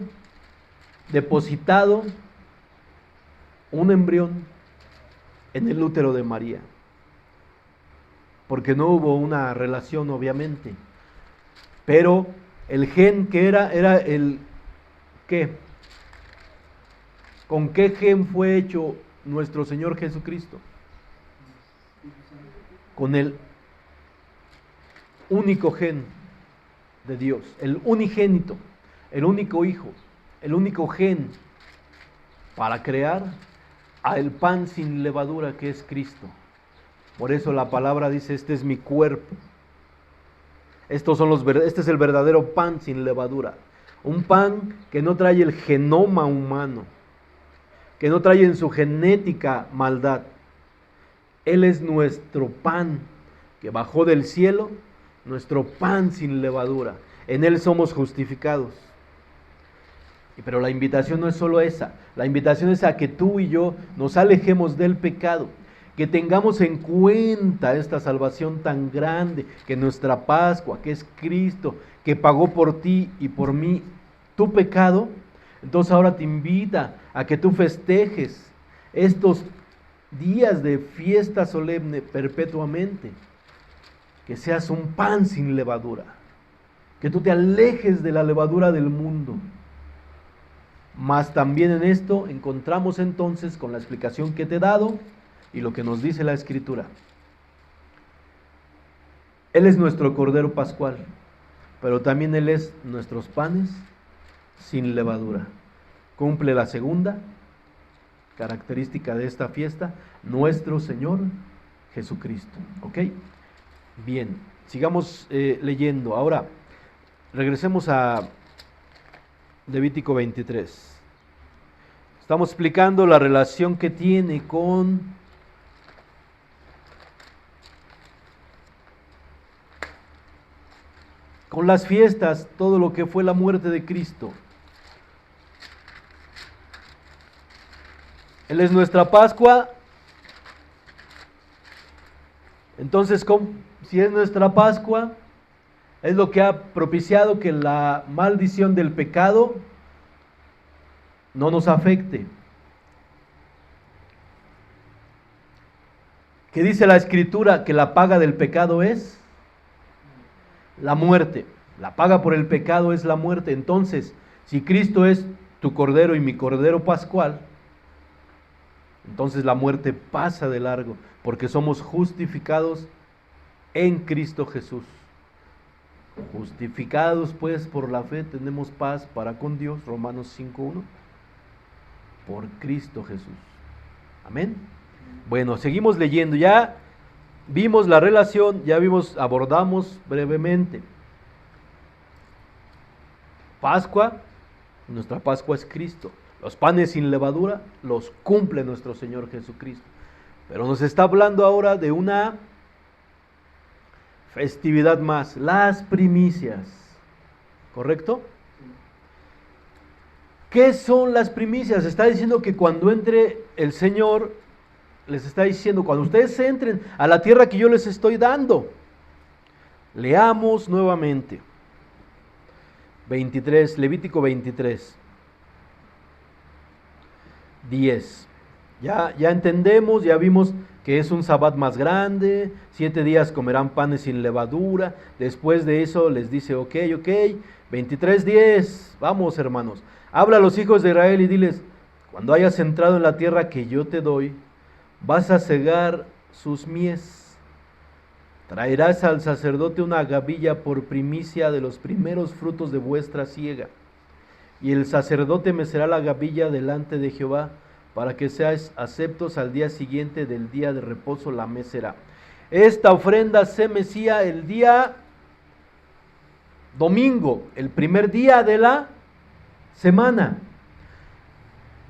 Speaker 1: depositado un embrión en el útero de María, porque no hubo una relación obviamente, pero el gen que era el ¿qué? ¿Con qué gen fue hecho nuestro Señor Jesucristo? Con el único gen de Dios, el unigénito, el único hijo, el único gen para crear al pan sin levadura que es Cristo. Por eso la palabra dice, este es mi cuerpo. Este es el verdadero pan sin levadura. Un pan que no trae el genoma humano, que no trae en su genética maldad. Él es nuestro pan que bajó del cielo, nuestro pan sin levadura. En Él somos justificados. Pero la invitación no es solo esa. La invitación es a que tú y yo nos alejemos del pecado, que tengamos en cuenta esta salvación tan grande, que nuestra Pascua, que es Cristo, que pagó por ti y por mí tu pecado. Entonces ahora te invita a que tú festejes estos días de fiesta solemne perpetuamente, que seas un pan sin levadura, que tú te alejes de la levadura del mundo. Mas también en esto encontramos entonces, con la explicación que te he dado y lo que nos dice la Escritura, Él es nuestro Cordero Pascual, pero también Él es nuestros panes sin levadura. Cumple la segunda característica de esta fiesta, nuestro Señor Jesucristo. ¿Ok? Bien, sigamos leyendo. Ahora, regresemos a Levítico 23. Estamos explicando la relación que tiene con las fiestas, todo lo que fue la muerte de Cristo. Él es nuestra Pascua. Entonces, si es nuestra Pascua, Es lo que ha propiciado que la maldición del pecado no nos afecte. ¿Qué dice la Escritura? Que la paga del pecado es la muerte. La paga por el pecado es la muerte. Entonces, si Cristo es tu Cordero y mi Cordero Pascual, entonces la muerte pasa de largo, porque somos justificados en Cristo Jesús. Justificados pues por la fe tenemos paz para con Dios, Romanos 5:1, por Cristo Jesús. Amén. Bueno, seguimos leyendo. Ya vimos la relación, abordamos brevemente. Pascua, nuestra Pascua es Cristo. Los panes sin levadura los cumple nuestro Señor Jesucristo. Pero nos está hablando ahora de una festividad más, las primicias. ¿Correcto? ¿Qué son las primicias? Está diciendo que cuando entre el Señor, les está diciendo, cuando ustedes entren a la tierra que yo les estoy dando. Leamos nuevamente. 23, Levítico 23. 10. Ya entendemos, ya vimos que es un sabbat más grande, 7 días comerán panes sin levadura. Después de eso les dice, ok, 23:10, vamos hermanos, habla a los hijos de Israel y diles, cuando hayas entrado en la tierra que yo te doy, vas a cegar sus mies, traerás al sacerdote una gavilla por primicia de los primeros frutos de vuestra siega, y el sacerdote mecerá la gavilla delante de Jehová, para que seáis aceptos al día siguiente del día de reposo la mecerá. Esta ofrenda se mecía el día domingo, el primer día de la semana.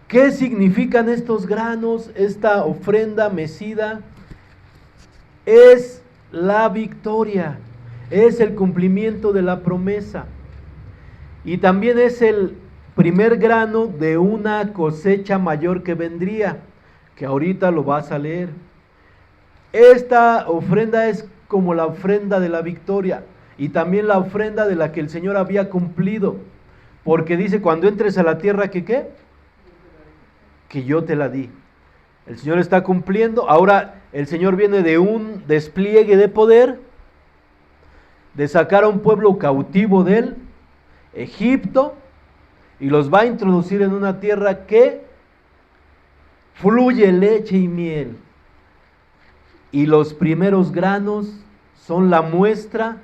Speaker 1: ¿Qué significan estos granos? Esta ofrenda mecida es la victoria, es el cumplimiento de la promesa y también es el primer grano de una cosecha mayor que vendría, que ahorita lo vas a leer. Esta ofrenda es como la ofrenda de la victoria y también la ofrenda de la que el Señor había cumplido, porque dice, cuando entres a la tierra, que ¿qué? Que yo te la di. El Señor está cumpliendo. Ahora el Señor viene de un despliegue de poder, de sacar a un pueblo cautivo del Egipto, y los va a introducir en una tierra que fluye leche y miel. Y los primeros granos son la muestra,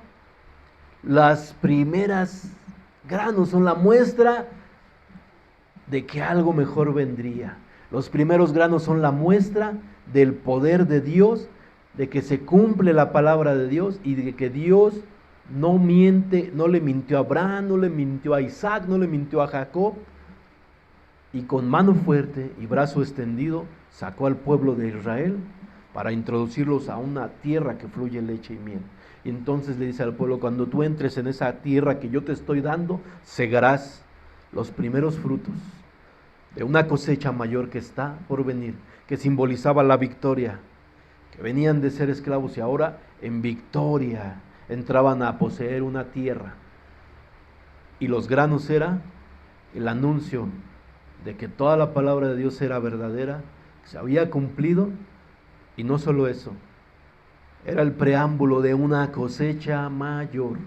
Speaker 1: las primeras granos son la muestra de que algo mejor vendría. Los primeros granos son la muestra del poder de Dios, de que se cumple la palabra de Dios y de que Dios no miente, no le mintió a Abraham, no le mintió a Isaac, no le mintió a Jacob. Y con mano fuerte y brazo extendido sacó al pueblo de Israel para introducirlos a una tierra que fluye leche y miel. Y entonces le dice al pueblo, cuando tú entres en esa tierra que yo te estoy dando, segarás los primeros frutos de una cosecha mayor que está por venir, que simbolizaba la victoria, que venían de ser esclavos y ahora en victoria entraban a poseer una tierra. Y los granos era el anuncio de que toda la palabra de Dios era verdadera, que se había cumplido, y no solo eso, era el preámbulo de una cosecha mayor.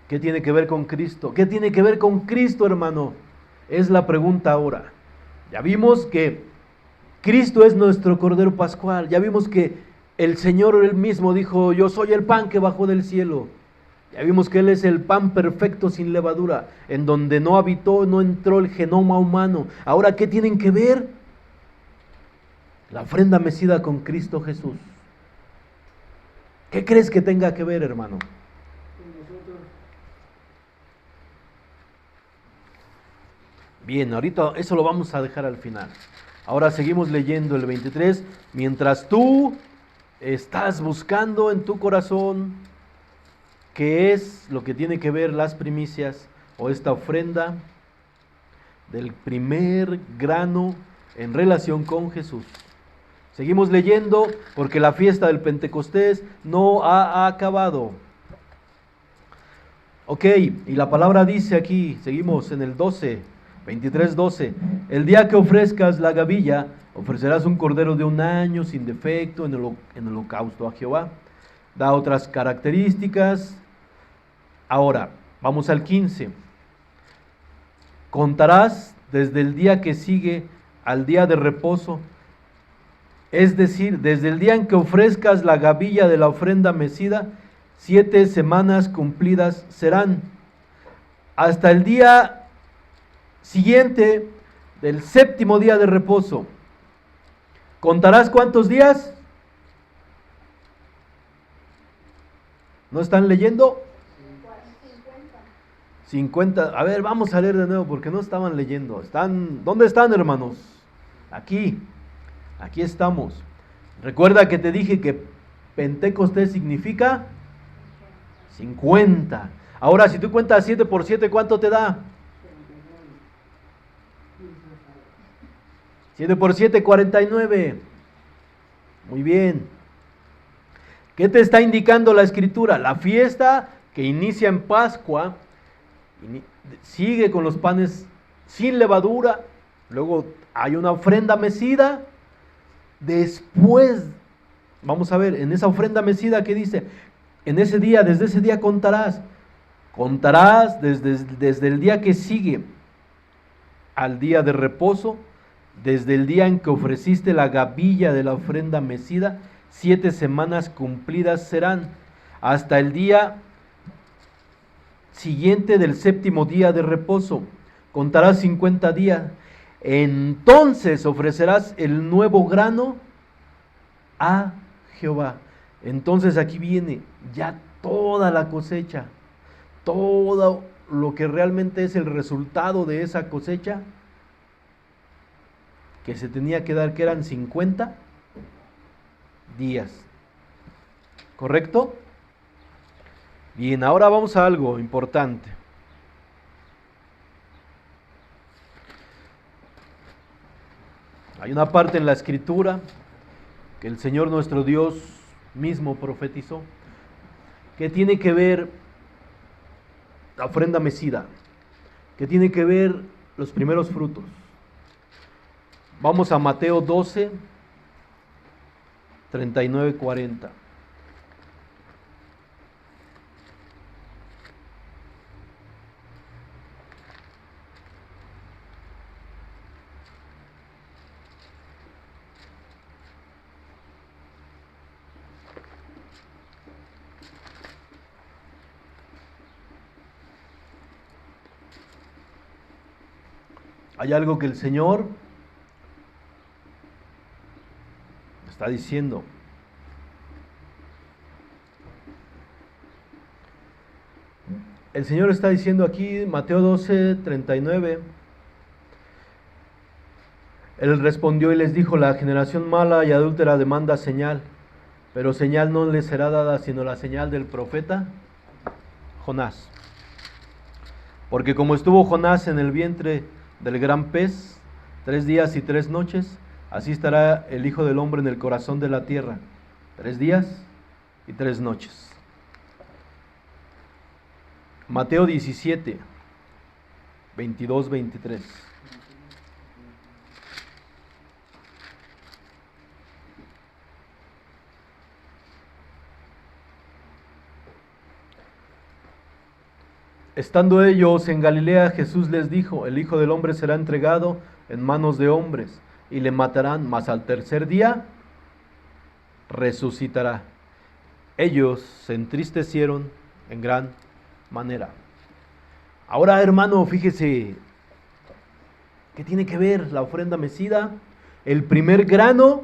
Speaker 1: ¿Qué tiene que ver con Cristo? ¿Qué tiene que ver con Cristo, hermano? Es la pregunta ahora. Ya vimos que Cristo es nuestro Cordero Pascual. Ya vimos que el Señor él mismo dijo, yo soy el pan que bajó del cielo. Ya vimos que Él es el pan perfecto sin levadura, en donde no habitó, no entró el genoma humano. Ahora, ¿qué tienen que ver? La ofrenda mecida con Cristo Jesús. ¿Qué crees que tenga que ver, hermano? Bien, ahorita eso lo vamos a dejar al final. Ahora seguimos leyendo el 23. Mientras tú estás buscando en tu corazón qué es lo que tiene que ver las primicias o esta ofrenda del primer grano en relación con Jesús. Seguimos leyendo porque la fiesta del Pentecostés no ha acabado. Ok, y la palabra dice aquí, seguimos en el 12, 23:12. El día que ofrezcas la gavilla, ofrecerás un cordero de 1 año sin defecto en holocausto a Jehová. Da otras características. Ahora, vamos al 15. Contarás desde el día que sigue al día de reposo, es decir, desde el día en que ofrezcas la gavilla de la ofrenda mecida, 7 semanas cumplidas serán, hasta el día siguiente del 7º día de reposo. ¿Contarás cuántos días? ¿No están leyendo? 50. A ver, vamos a leer de nuevo porque no estaban leyendo. ¿Dónde están, hermanos? Aquí estamos. Recuerda que te dije que Pentecostés significa 50. Ahora, si tú cuentas 7 por 7, ¿cuánto te da? 7 por 7, 49. Muy bien. ¿Qué te está indicando la Escritura? La fiesta que inicia en Pascua sigue con los panes sin levadura, luego hay una ofrenda mecida, después, vamos a ver, en esa ofrenda mecida, ¿qué dice? Desde ese día contarás desde el día que sigue al día de reposo, desde el día en que ofreciste la gavilla de la ofrenda mecida, 7 semanas cumplidas serán, hasta el día siguiente del 7º día de reposo. Contarás 50 días. Entonces ofrecerás el nuevo grano a Jehová. Entonces aquí viene ya toda la cosecha, todo lo que realmente es el resultado de esa cosecha que se tenía que dar, que eran 50 días. ¿Correcto? Bien, ahora vamos a algo importante. Hay una parte en la Escritura que el Señor nuestro Dios mismo profetizó, que tiene que ver la ofrenda mecida, que tiene que ver los primeros frutos. Vamos a Mateo 12, 39, 40. Hay algo que el Señor está diciendo. El Señor está diciendo aquí, Mateo 12, 39. Él respondió y les dijo: la generación mala y adúltera demanda señal, pero señal no le será dada sino la señal del profeta Jonás. Porque como estuvo Jonás en el vientre del gran pez 3 días y 3 noches, así estará el Hijo del Hombre en el corazón de la tierra 3 días y 3 noches. Mateo 17, 22, 23. Estando ellos en Galilea, Jesús les dijo: el Hijo del Hombre será entregado en manos de hombres, y le matarán, mas al tercer día resucitará. Ellos se entristecieron en gran manera. Ahora, hermano, fíjese, ¿qué tiene que ver la ofrenda mecida? El primer grano,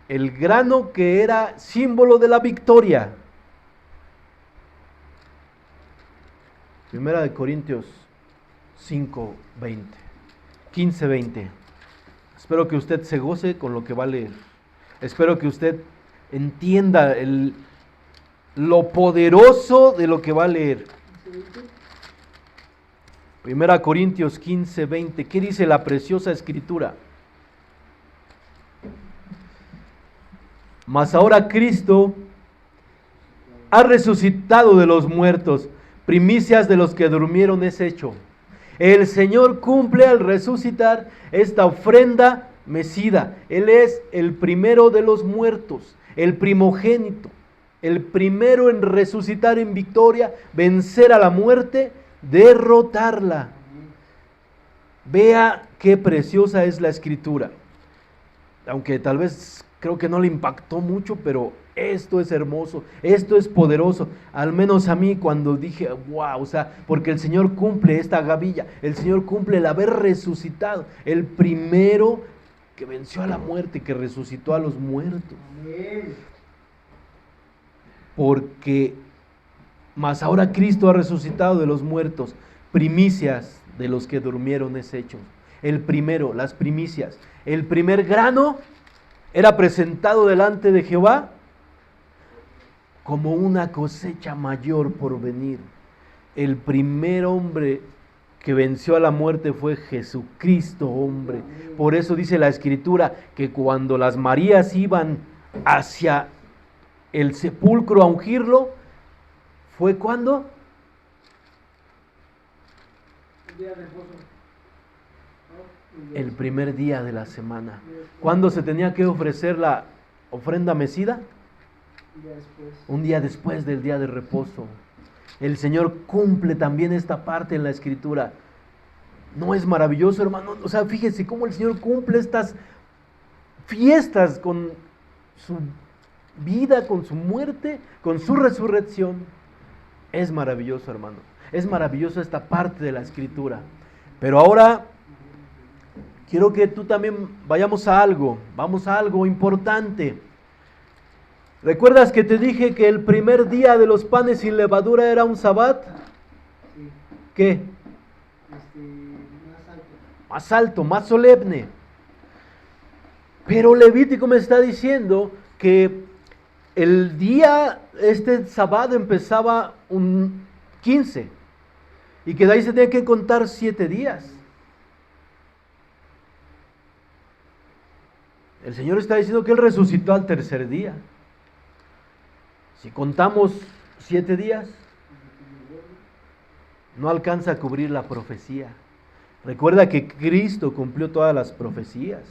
Speaker 1: el grano que era símbolo de la victoria. Primera de Corintios 5, 20, 15, 20. Espero que usted se goce con lo que va a leer. Espero que usted entienda lo poderoso de lo que va a leer. Primera Corintios 15, 20. ¿Qué dice la preciosa Escritura? Mas ahora Cristo ha resucitado de los muertos, primicias de los que durmieron es hecho. El Señor cumple al resucitar esta ofrenda mecida. Él es el primero de los muertos, el primogénito, el primero en resucitar en victoria, vencer a la muerte, derrotarla. Vea qué preciosa es la escritura. Aunque tal vez creo que no le impactó mucho, pero esto es hermoso, esto es poderoso. Al menos a mí cuando dije, wow, o sea, porque el Señor cumple esta gavilla, el Señor cumple el haber resucitado, el primero que venció a la muerte, que resucitó a los muertos. Porque mas ahora Cristo ha resucitado de los muertos, primicias de los que durmieron es hecho. El primero, las primicias. El primer grano era presentado delante de Jehová como una cosecha mayor por venir. El primer hombre que venció a la muerte fue Jesucristo, hombre. Por eso dice la Escritura que cuando las Marías iban hacia el sepulcro a ungirlo, ¿fue cuándo? El primer día de la semana. ¿Cuándo se tenía que ofrecer la ofrenda mecida? Un día después del día de reposo. El Señor cumple también esta parte en la Escritura. ¿No es maravilloso, hermano? O sea, fíjese cómo el Señor cumple estas fiestas con su vida, con su muerte, con su resurrección. Es maravilloso, hermano. Es maravilloso esta parte de la Escritura. Pero ahora quiero que tú también vamos a algo importante. ¿Recuerdas que te dije que el primer día de los panes sin levadura era un sabbat?
Speaker 2: Sí.
Speaker 1: ¿Qué?
Speaker 2: Más alto.
Speaker 1: Más alto, más solemne. Pero Levítico me está diciendo que el día, este sabbat empezaba un 15 y que de ahí se tiene que contar 7 días. El Señor está diciendo que Él resucitó al tercer día. Si contamos 7 días, no alcanza a cubrir la profecía. Recuerda que Cristo cumplió todas las profecías.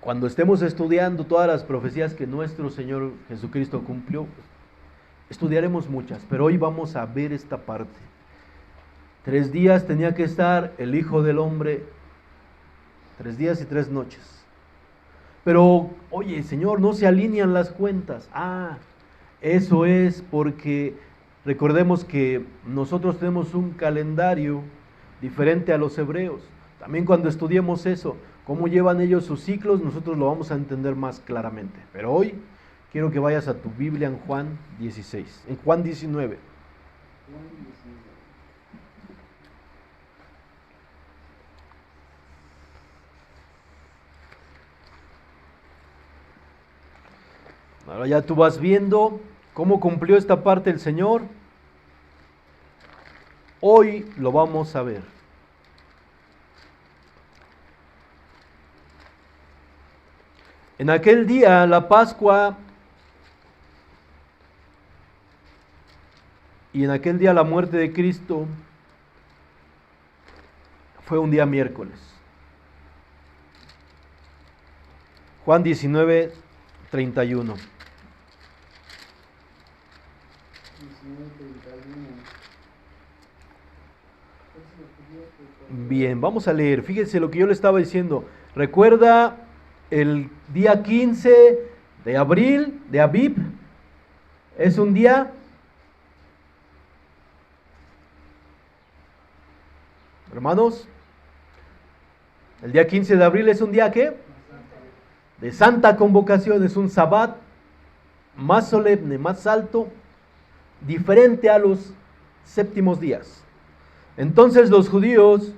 Speaker 1: Cuando estemos estudiando todas las profecías que nuestro Señor Jesucristo cumplió, estudiaremos muchas, pero hoy vamos a ver esta parte. 3 días tenía que estar el Hijo del Hombre, 3 días y 3 noches. Pero, oye, Señor, no se alinean las cuentas. Eso es porque recordemos que nosotros tenemos un calendario diferente a los hebreos. También cuando estudiemos eso, cómo llevan ellos sus ciclos, nosotros lo vamos a entender más claramente. Pero hoy quiero que vayas a tu Biblia en Juan 16, en Juan 19. Ahora ya tú vas viendo cómo cumplió esta parte el Señor. Hoy lo vamos a ver. En aquel día, la Pascua, y en aquel día la muerte de Cristo, fue un día miércoles. Juan 19, 31. Bien, vamos a leer. Fíjense lo que yo le estaba diciendo. Recuerda el día 15 de abril, de Abib. Es un día, hermanos, el día 15 de abril es un día ¿qué? De santa convocación. Es un sabbat más solemne, más alto, diferente a los séptimos días. Entonces los judíos,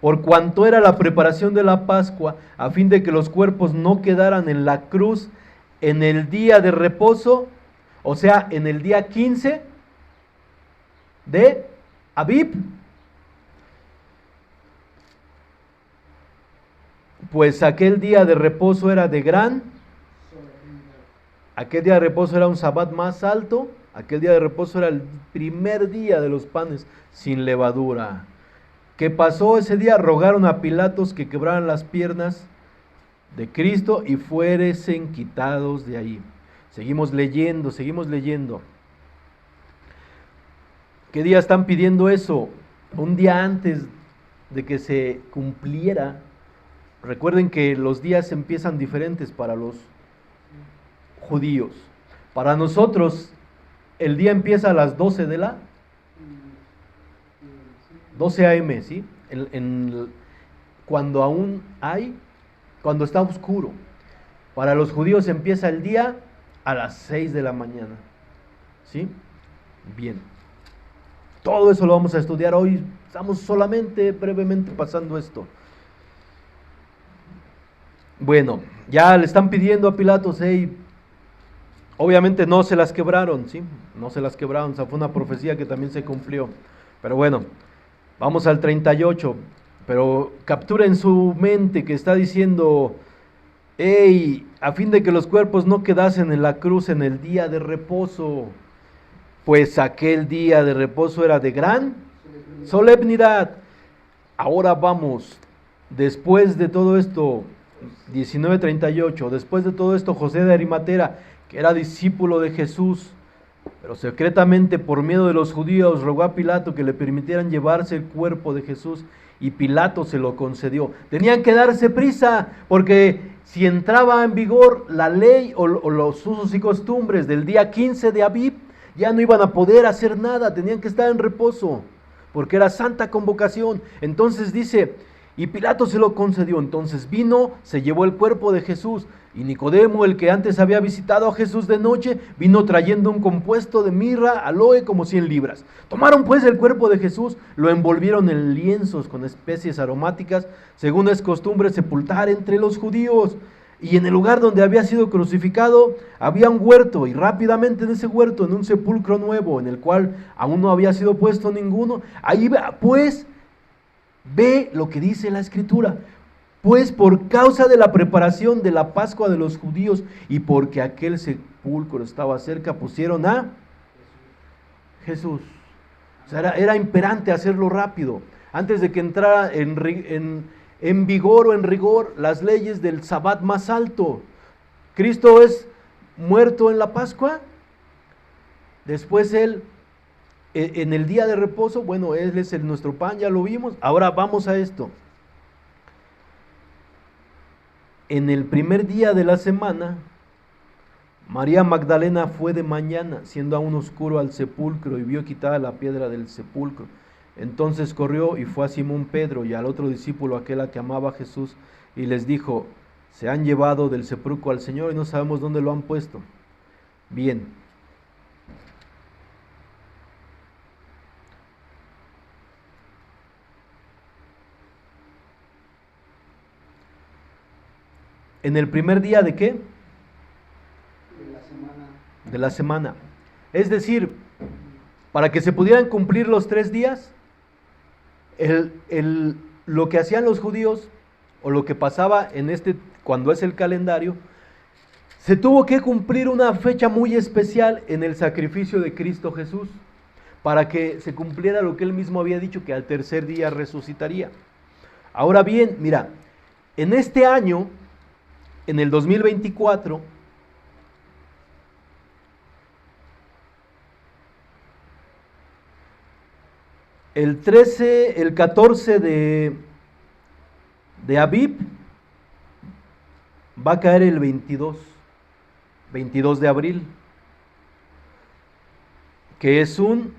Speaker 1: por cuanto era la preparación de la Pascua, a fin de que los cuerpos no quedaran en la cruz en el día de reposo, o sea, en el día 15 de Abib, pues aquel día de reposo era de gran Aquel día de reposo era un sabbat más alto. Aquel día de reposo era el primer día de los panes sin levadura. ¿Qué pasó ese día? Rogaron a Pilatos que quebraran las piernas de Cristo y fuesen quitados de ahí. Seguimos leyendo, seguimos leyendo. ¿Qué día están pidiendo eso? Un día antes de que se cumpliera. Recuerden que los días empiezan diferentes para los judíos. Para nosotros, el día empieza a las 12 de la 12 a.m., ¿sí? Cuando aún cuando está oscuro. Para los judíos empieza el día a las 6 de la mañana. ¿Sí? Bien. Todo eso lo vamos a estudiar hoy. Estamos solamente brevemente pasando esto. Bueno, ya le están pidiendo a Pilatos, obviamente no se las quebraron, ¿sí? No se las quebraron, o sea, fue una profecía que también se cumplió. Pero bueno, vamos al 38, pero captura en su mente que está diciendo, a fin de que los cuerpos no quedasen en la cruz en el día de reposo, pues aquel día de reposo era de gran solemnidad. Ahora vamos, después de todo esto, 19:38, después de todo esto, José de Arimatea, que era discípulo de Jesús, pero secretamente por miedo de los judíos, rogó a Pilato que le permitieran llevarse el cuerpo de Jesús, y Pilato se lo concedió. Tenían que darse prisa, porque si entraba en vigor la ley o los usos y costumbres del día 15 de Abib, ya no iban a poder hacer nada, tenían que estar en reposo, porque era santa convocación. Entonces dice, y Pilato se lo concedió. Entonces vino, se llevó el cuerpo de Jesús, y Nicodemo, el que antes había visitado a Jesús de noche, vino trayendo un compuesto de mirra, aloe, como 100 libras. Tomaron pues el cuerpo de Jesús, lo envolvieron en lienzos con especies aromáticas, según es costumbre sepultar entre los judíos. Y en el lugar donde había sido crucificado había un huerto, y rápidamente en ese huerto, en un sepulcro nuevo, en el cual aún no había sido puesto ninguno, ahí pues ve lo que dice la Escritura. Pues por causa de la preparación de la Pascua de los judíos y porque aquel sepulcro estaba cerca, pusieron a Jesús. O sea, era imperante hacerlo rápido, antes de que entrara en vigor o en rigor las leyes del Sabbat más alto. Cristo es muerto en la Pascua, después Él, en el día de reposo, bueno, Él es nuestro pan, ya lo vimos. Ahora vamos a esto. En el primer día de la semana, María Magdalena fue de mañana, siendo aún oscuro, al sepulcro, y vio quitada la piedra del sepulcro. Entonces corrió y fue a Simón Pedro y al otro discípulo, aquel a que amaba a Jesús, y les dijo, se han llevado del sepulcro al Señor y no sabemos dónde lo han puesto. Bien. ¿En el primer día de qué? De la semana. Es decir, para que se pudieran cumplir los 3 días, lo que hacían los judíos, o lo que pasaba cuando es el calendario, se tuvo que cumplir una fecha muy especial en el sacrificio de Cristo Jesús, para que se cumpliera lo que él mismo había dicho, que al tercer día resucitaría. Ahora bien, mira, en este año, en el 2024, el 14 de Abib va a caer el 22 de abril, que es un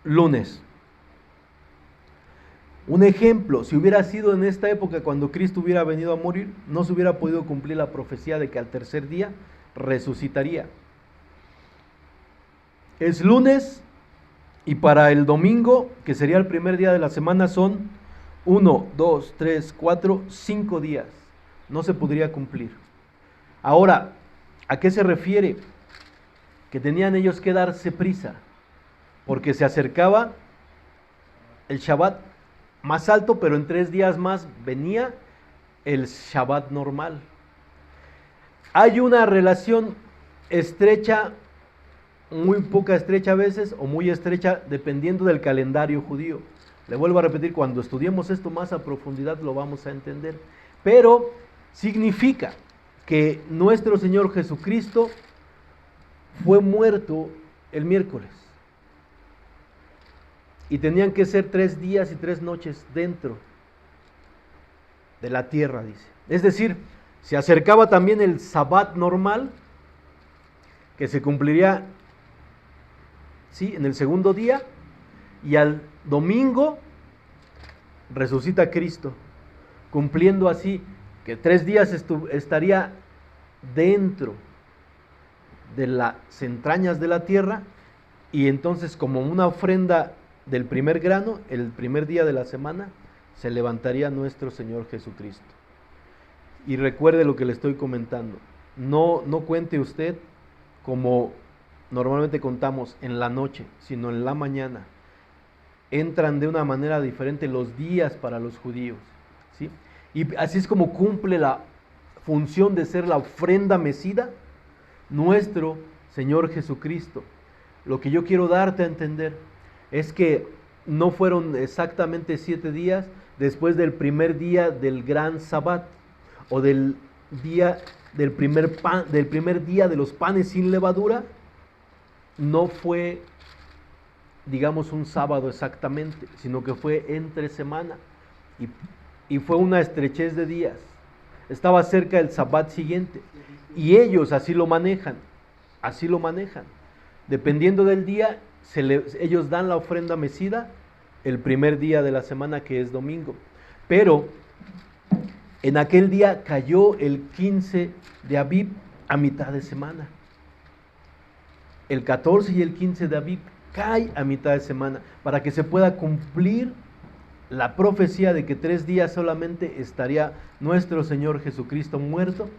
Speaker 1: lunes. Un ejemplo, si hubiera sido en esta época cuando Cristo hubiera venido a morir, no se hubiera podido cumplir la profecía de que al tercer día resucitaría. Es lunes, y para el domingo, que sería el primer día de la semana, son 1, 2, 3, 4, 5 días. No se podría cumplir. Ahora, ¿a qué se refiere? Que tenían ellos que darse prisa, porque se acercaba el Shabbat más alto, pero en 3 días más venía el Shabbat normal. Hay una relación estrecha, muy poca estrecha a veces, o muy estrecha dependiendo del calendario judío. Le vuelvo a repetir, cuando estudiemos esto más a profundidad lo vamos a entender. Pero significa que nuestro Señor Jesucristo fue muerto el miércoles. Y tenían que ser 3 días y 3 noches dentro de la tierra, dice. Es decir, se acercaba también el Sabbat normal, que se cumpliría, ¿sí?, en el segundo día, y al domingo resucita Cristo, cumpliendo así que 3 días estaría dentro de las entrañas de la tierra, y entonces como una ofrenda del primer grano, el primer día de la semana, se levantaría nuestro Señor Jesucristo. Y recuerde lo que le estoy comentando, no cuente usted como normalmente contamos en la noche, sino en la mañana. Entran de una manera diferente los días para los judíos, ¿sí? Y así es como cumple la función de ser la ofrenda mecida, nuestro Señor Jesucristo. Lo que yo quiero darte a entender es que no fueron exactamente 7 días después del primer día del gran Sabbat, o del primer día de los panes sin levadura. No fue, digamos, un sábado exactamente, sino que fue entre semana, y fue una estrechez de días. Estaba cerca del Sabbat siguiente, y ellos así lo manejan. Dependiendo del día, ellos dan la ofrenda mecida el primer día de la semana, que es domingo. Pero en aquel día cayó el 15 de Abib a mitad de semana. El 14 y el 15 de Abib cae a mitad de semana, para que se pueda cumplir la profecía de que 3 días solamente estaría nuestro Señor Jesucristo muerto,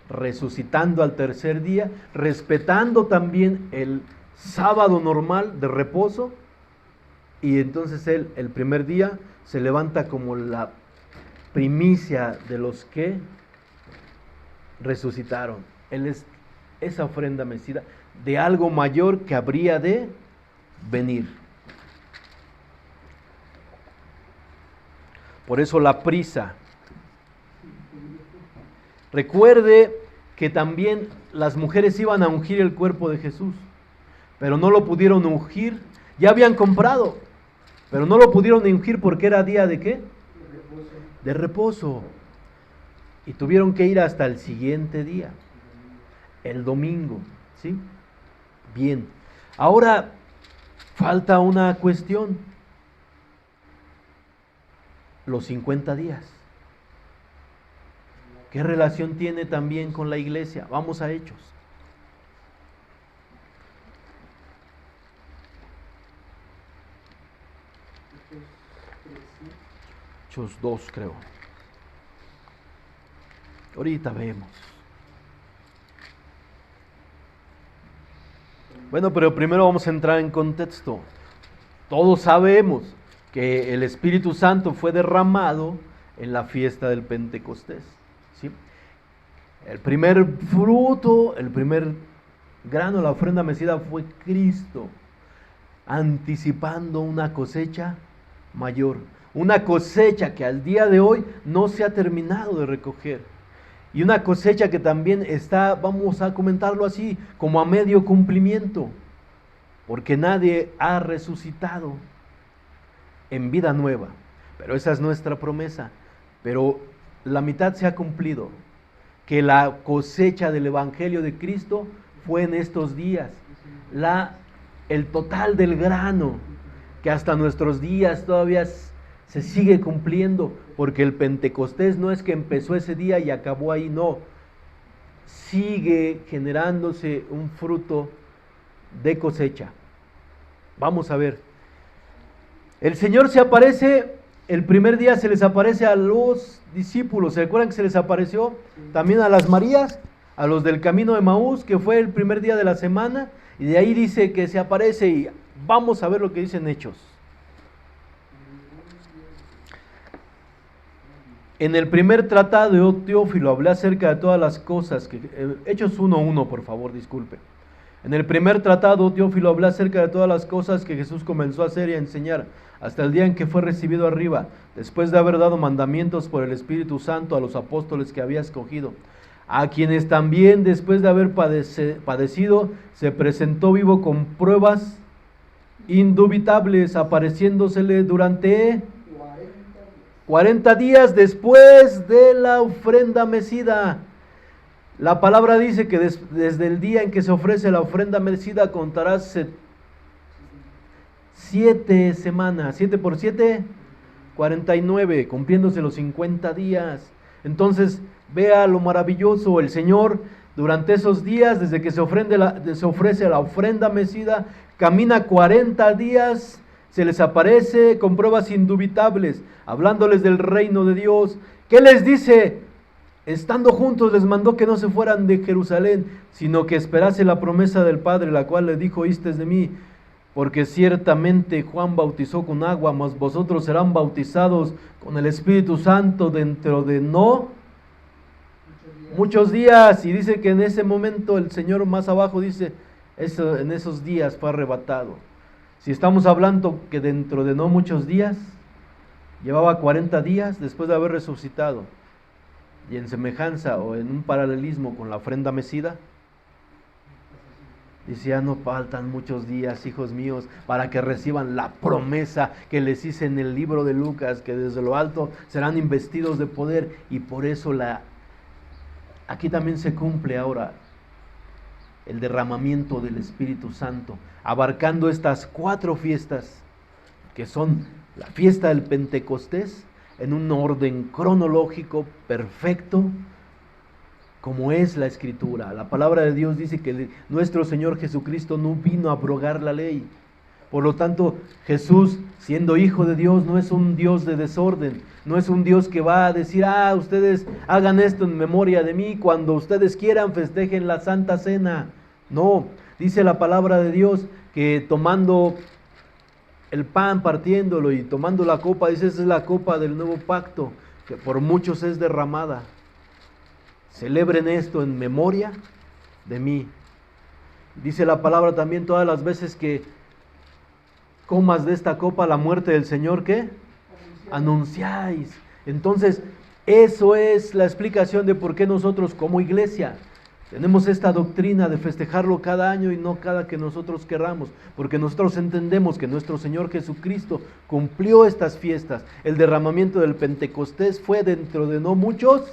Speaker 1: resucitando al tercer día, respetando también el sábado normal de reposo, y entonces Él el primer día se levanta como la primicia de los que resucitaron. Él es esa ofrenda mecida de algo mayor que habría de venir. Por eso la prisa. Recuerde que también las mujeres iban a ungir el cuerpo de Jesús, pero no lo pudieron ungir. Ya habían comprado, pero no lo pudieron ungir porque era día de ¿qué? De reposo. Y tuvieron que ir hasta el siguiente día, el domingo, ¿sí? Bien. Ahora falta una cuestión. Los 50 días. ¿Qué relación tiene también con la iglesia? Vamos a Hechos. Hechos 2, creo. Ahorita vemos. Bueno, pero primero vamos a entrar en contexto. Todos sabemos que el Espíritu Santo fue derramado en la fiesta del Pentecostés, ¿sí? El primer fruto, el primer grano, la ofrenda mecida fue Cristo, anticipando una cosecha mayor, una cosecha que al día de hoy no se ha terminado de recoger, y una cosecha que también está, vamos a comentarlo así, como a medio cumplimiento, porque nadie ha resucitado en vida nueva. Pero esa es nuestra promesa. Pero la mitad se ha cumplido, que la cosecha del Evangelio de Cristo fue en estos días. El total del grano, que hasta nuestros días todavía se sigue cumpliendo, porque el Pentecostés no es que empezó ese día y acabó ahí, no. Sigue generándose un fruto de cosecha. Vamos a ver. El Señor se aparece, el primer día se les aparece a los discípulos. ¿Se acuerdan que se les apareció también a las Marías, a los del camino de Maús, que fue el primer día de la semana? Y de ahí dice que se aparece, y vamos a ver lo que dicen Hechos. En el primer tratado, Teófilo, hablé acerca de todas las cosas que... Hechos 1:1, por favor, disculpe. En el primer tratado, Teófilo, hablé acerca de todas las cosas que Jesús comenzó a hacer y a enseñar, hasta el día en que fue recibido arriba, después de haber dado mandamientos por el Espíritu Santo a los apóstoles que había escogido, a quienes también, después de haber padecido, se presentó vivo con pruebas indubitables, apareciéndosele durante 40 días después de la ofrenda mecida. La palabra dice que desde el día en que se ofrece la ofrenda mecida contarás 7 semanas. 7 por 7, 49, cumpliéndose los 50 días. Entonces, vea lo maravilloso. El Señor, durante esos días, desde que se ofrece la ofrenda mecida, camina 40 días, se les aparece con pruebas indubitables, hablándoles del reino de Dios. ¿Qué les dice? Estando juntos les mandó que no se fueran de Jerusalén, sino que esperase la promesa del Padre, la cual le dijo: oísteis de mí, porque ciertamente Juan bautizó con agua, mas vosotros serán bautizados con el Espíritu Santo dentro de muchos días. Y dice que en ese momento el Señor, más abajo dice, en esos días fue arrebatado. Si estamos hablando que dentro de no muchos días, llevaba 40 días después de haber resucitado. Y en semejanza o en un paralelismo con la ofrenda mecida, dice: ya no faltan muchos días, hijos míos, para que reciban la promesa que les hice en el libro de Lucas, que desde lo alto serán investidos de poder. Y por eso aquí también se cumple ahora el derramamiento del Espíritu Santo, abarcando estas 4 fiestas, que son la fiesta del Pentecostés, en un orden cronológico perfecto, como es la Escritura. La palabra de Dios dice que nuestro Señor Jesucristo no vino a abrogar la ley. Por lo tanto, Jesús, siendo Hijo de Dios, no es un Dios de desorden, no es un Dios que va a decir: ustedes hagan esto en memoria de mí, cuando ustedes quieran festejen la Santa Cena. No, dice la palabra de Dios que tomando el pan, partiéndolo, y tomando la copa, dice: esa es la copa del nuevo pacto, que por muchos es derramada. Celebren esto en memoria de mí. Dice la palabra también: todas las veces que comas de esta copa la muerte del Señor, ¿qué? Anunciáis. Entonces, eso es la explicación de por qué nosotros como iglesia tenemos esta doctrina de festejarlo cada año y no cada que nosotros querramos, porque nosotros entendemos que nuestro Señor Jesucristo cumplió estas fiestas. El derramamiento del Pentecostés fue dentro de no muchos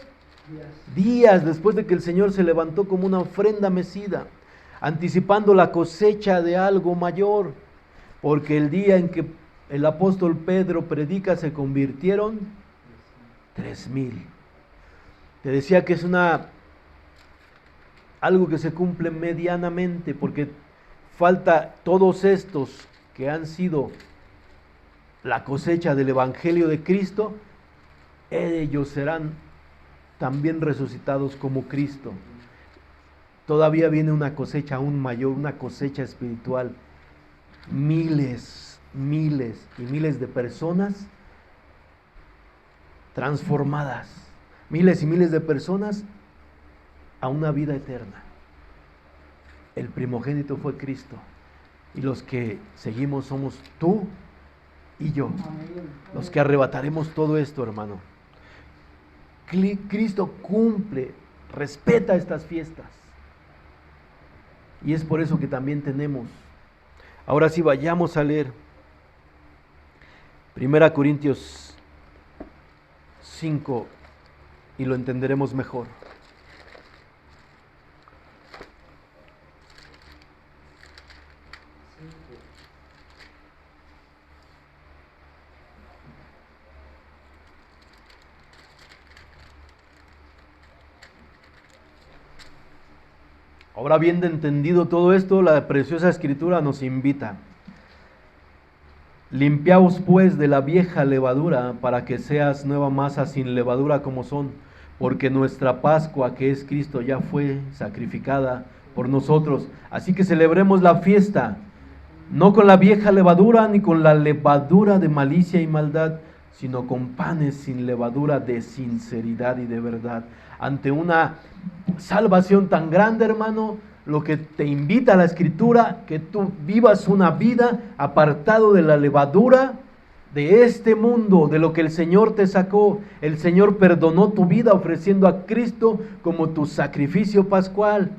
Speaker 1: días después de que el Señor se levantó como una ofrenda mecida, anticipando la cosecha de algo mayor, porque el día en que el apóstol Pedro predica se convirtieron 3,000. Te decía que es algo que se cumple medianamente, porque falta todos estos que han sido la cosecha del Evangelio de Cristo, ellos serán también resucitados como Cristo. Todavía viene una cosecha aún mayor, una cosecha espiritual. Miles y miles de personas transformadas, miles y miles de personas a una vida eterna. El primogénito fue Cristo, y los que seguimos somos tú y yo, los que arrebataremos todo esto, hermano. Cristo cumple, respeta estas fiestas, y es por eso que también tenemos. Ahora sí, vayamos a leer 1 Corintios 5 y lo entenderemos mejor. Ahora, habiendo entendido todo esto, la preciosa Escritura nos invita: limpiaos pues de la vieja levadura, para que seas nueva masa sin levadura como son, porque nuestra Pascua, que es Cristo, ya fue sacrificada por nosotros. Así que celebremos la fiesta, no con la vieja levadura, ni con la levadura de malicia y maldad, sino con panes sin levadura de sinceridad y de verdad. Ante una salvación tan grande, hermano, lo que te invita a la Escritura, que tú vivas una vida apartado de la levadura de este mundo, de lo que el Señor te sacó. El Señor perdonó tu vida ofreciendo a Cristo como tu sacrificio pascual.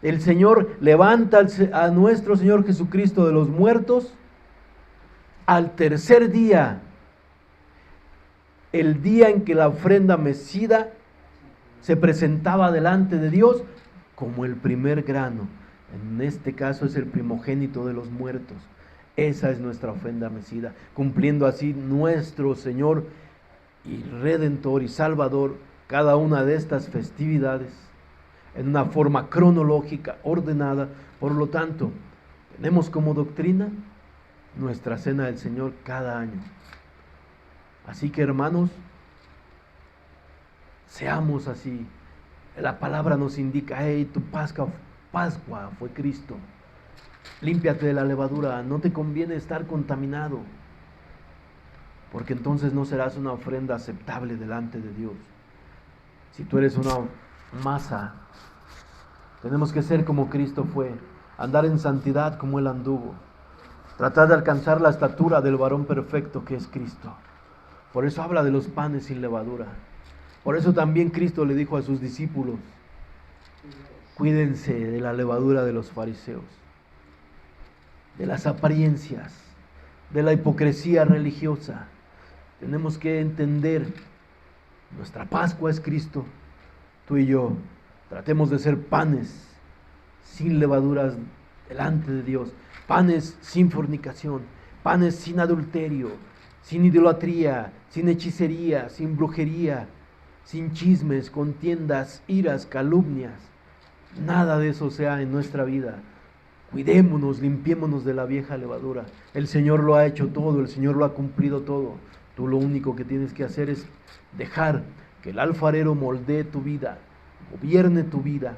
Speaker 1: El Señor levanta a nuestro Señor Jesucristo de los muertos al tercer día, el día en que la ofrenda mecida se presentaba delante de Dios como el primer grano. En este caso es el primogénito de los muertos. Esa es nuestra ofrenda mecida, cumpliendo así nuestro Señor y Redentor y Salvador cada una de estas festividades en una forma cronológica, ordenada. Por lo tanto, tenemos como doctrina nuestra cena del Señor cada año. Así que, hermanos, seamos así. La palabra nos indica, hey, tu Pascua fue Cristo. Límpiate de la levadura, no te conviene estar contaminado, porque entonces no serás una ofrenda aceptable delante de Dios. Si tú eres una masa, tenemos que ser como Cristo fue, andar en santidad como Él anduvo, tratar de alcanzar la estatura del varón perfecto que es Cristo. Por eso habla de los panes sin levadura. Por eso también Cristo le dijo a sus discípulos, cuídense de la levadura de los fariseos, de las apariencias, de la hipocresía religiosa. Tenemos que entender, nuestra Pascua es Cristo. Tú y yo tratemos de ser panes sin levaduras delante de Dios, panes sin fornicación, panes sin adulterio, sin idolatría, sin hechicería, sin brujería, sin chismes, contiendas, iras, calumnias. Nada de eso sea en nuestra vida. Cuidémonos, limpiémonos de la vieja levadura. El Señor lo ha hecho todo, el Señor lo ha cumplido todo. Tú lo único que tienes que hacer es dejar que el alfarero moldee tu vida, gobierne tu vida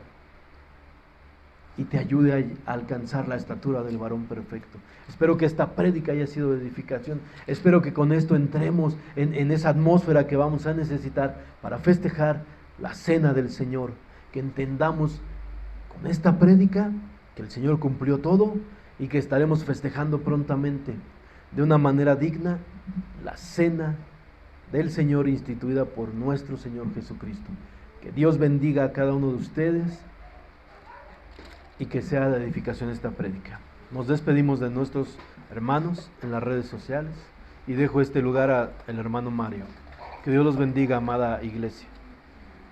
Speaker 1: y te ayude a alcanzar la estatura del varón perfecto. Espero que esta prédica haya sido de edificación. Espero que con esto entremos en esa atmósfera que vamos a necesitar para festejar la cena del Señor. Que entendamos con esta prédica que el Señor cumplió todo y que estaremos festejando prontamente de una manera digna la cena del Señor instituida por nuestro Señor Jesucristo. Que Dios bendiga a cada uno de ustedes y que sea de edificación esta prédica. Nos despedimos de nuestros hermanos en las redes sociales y dejo este lugar al hermano Mario. Que Dios los bendiga, amada iglesia.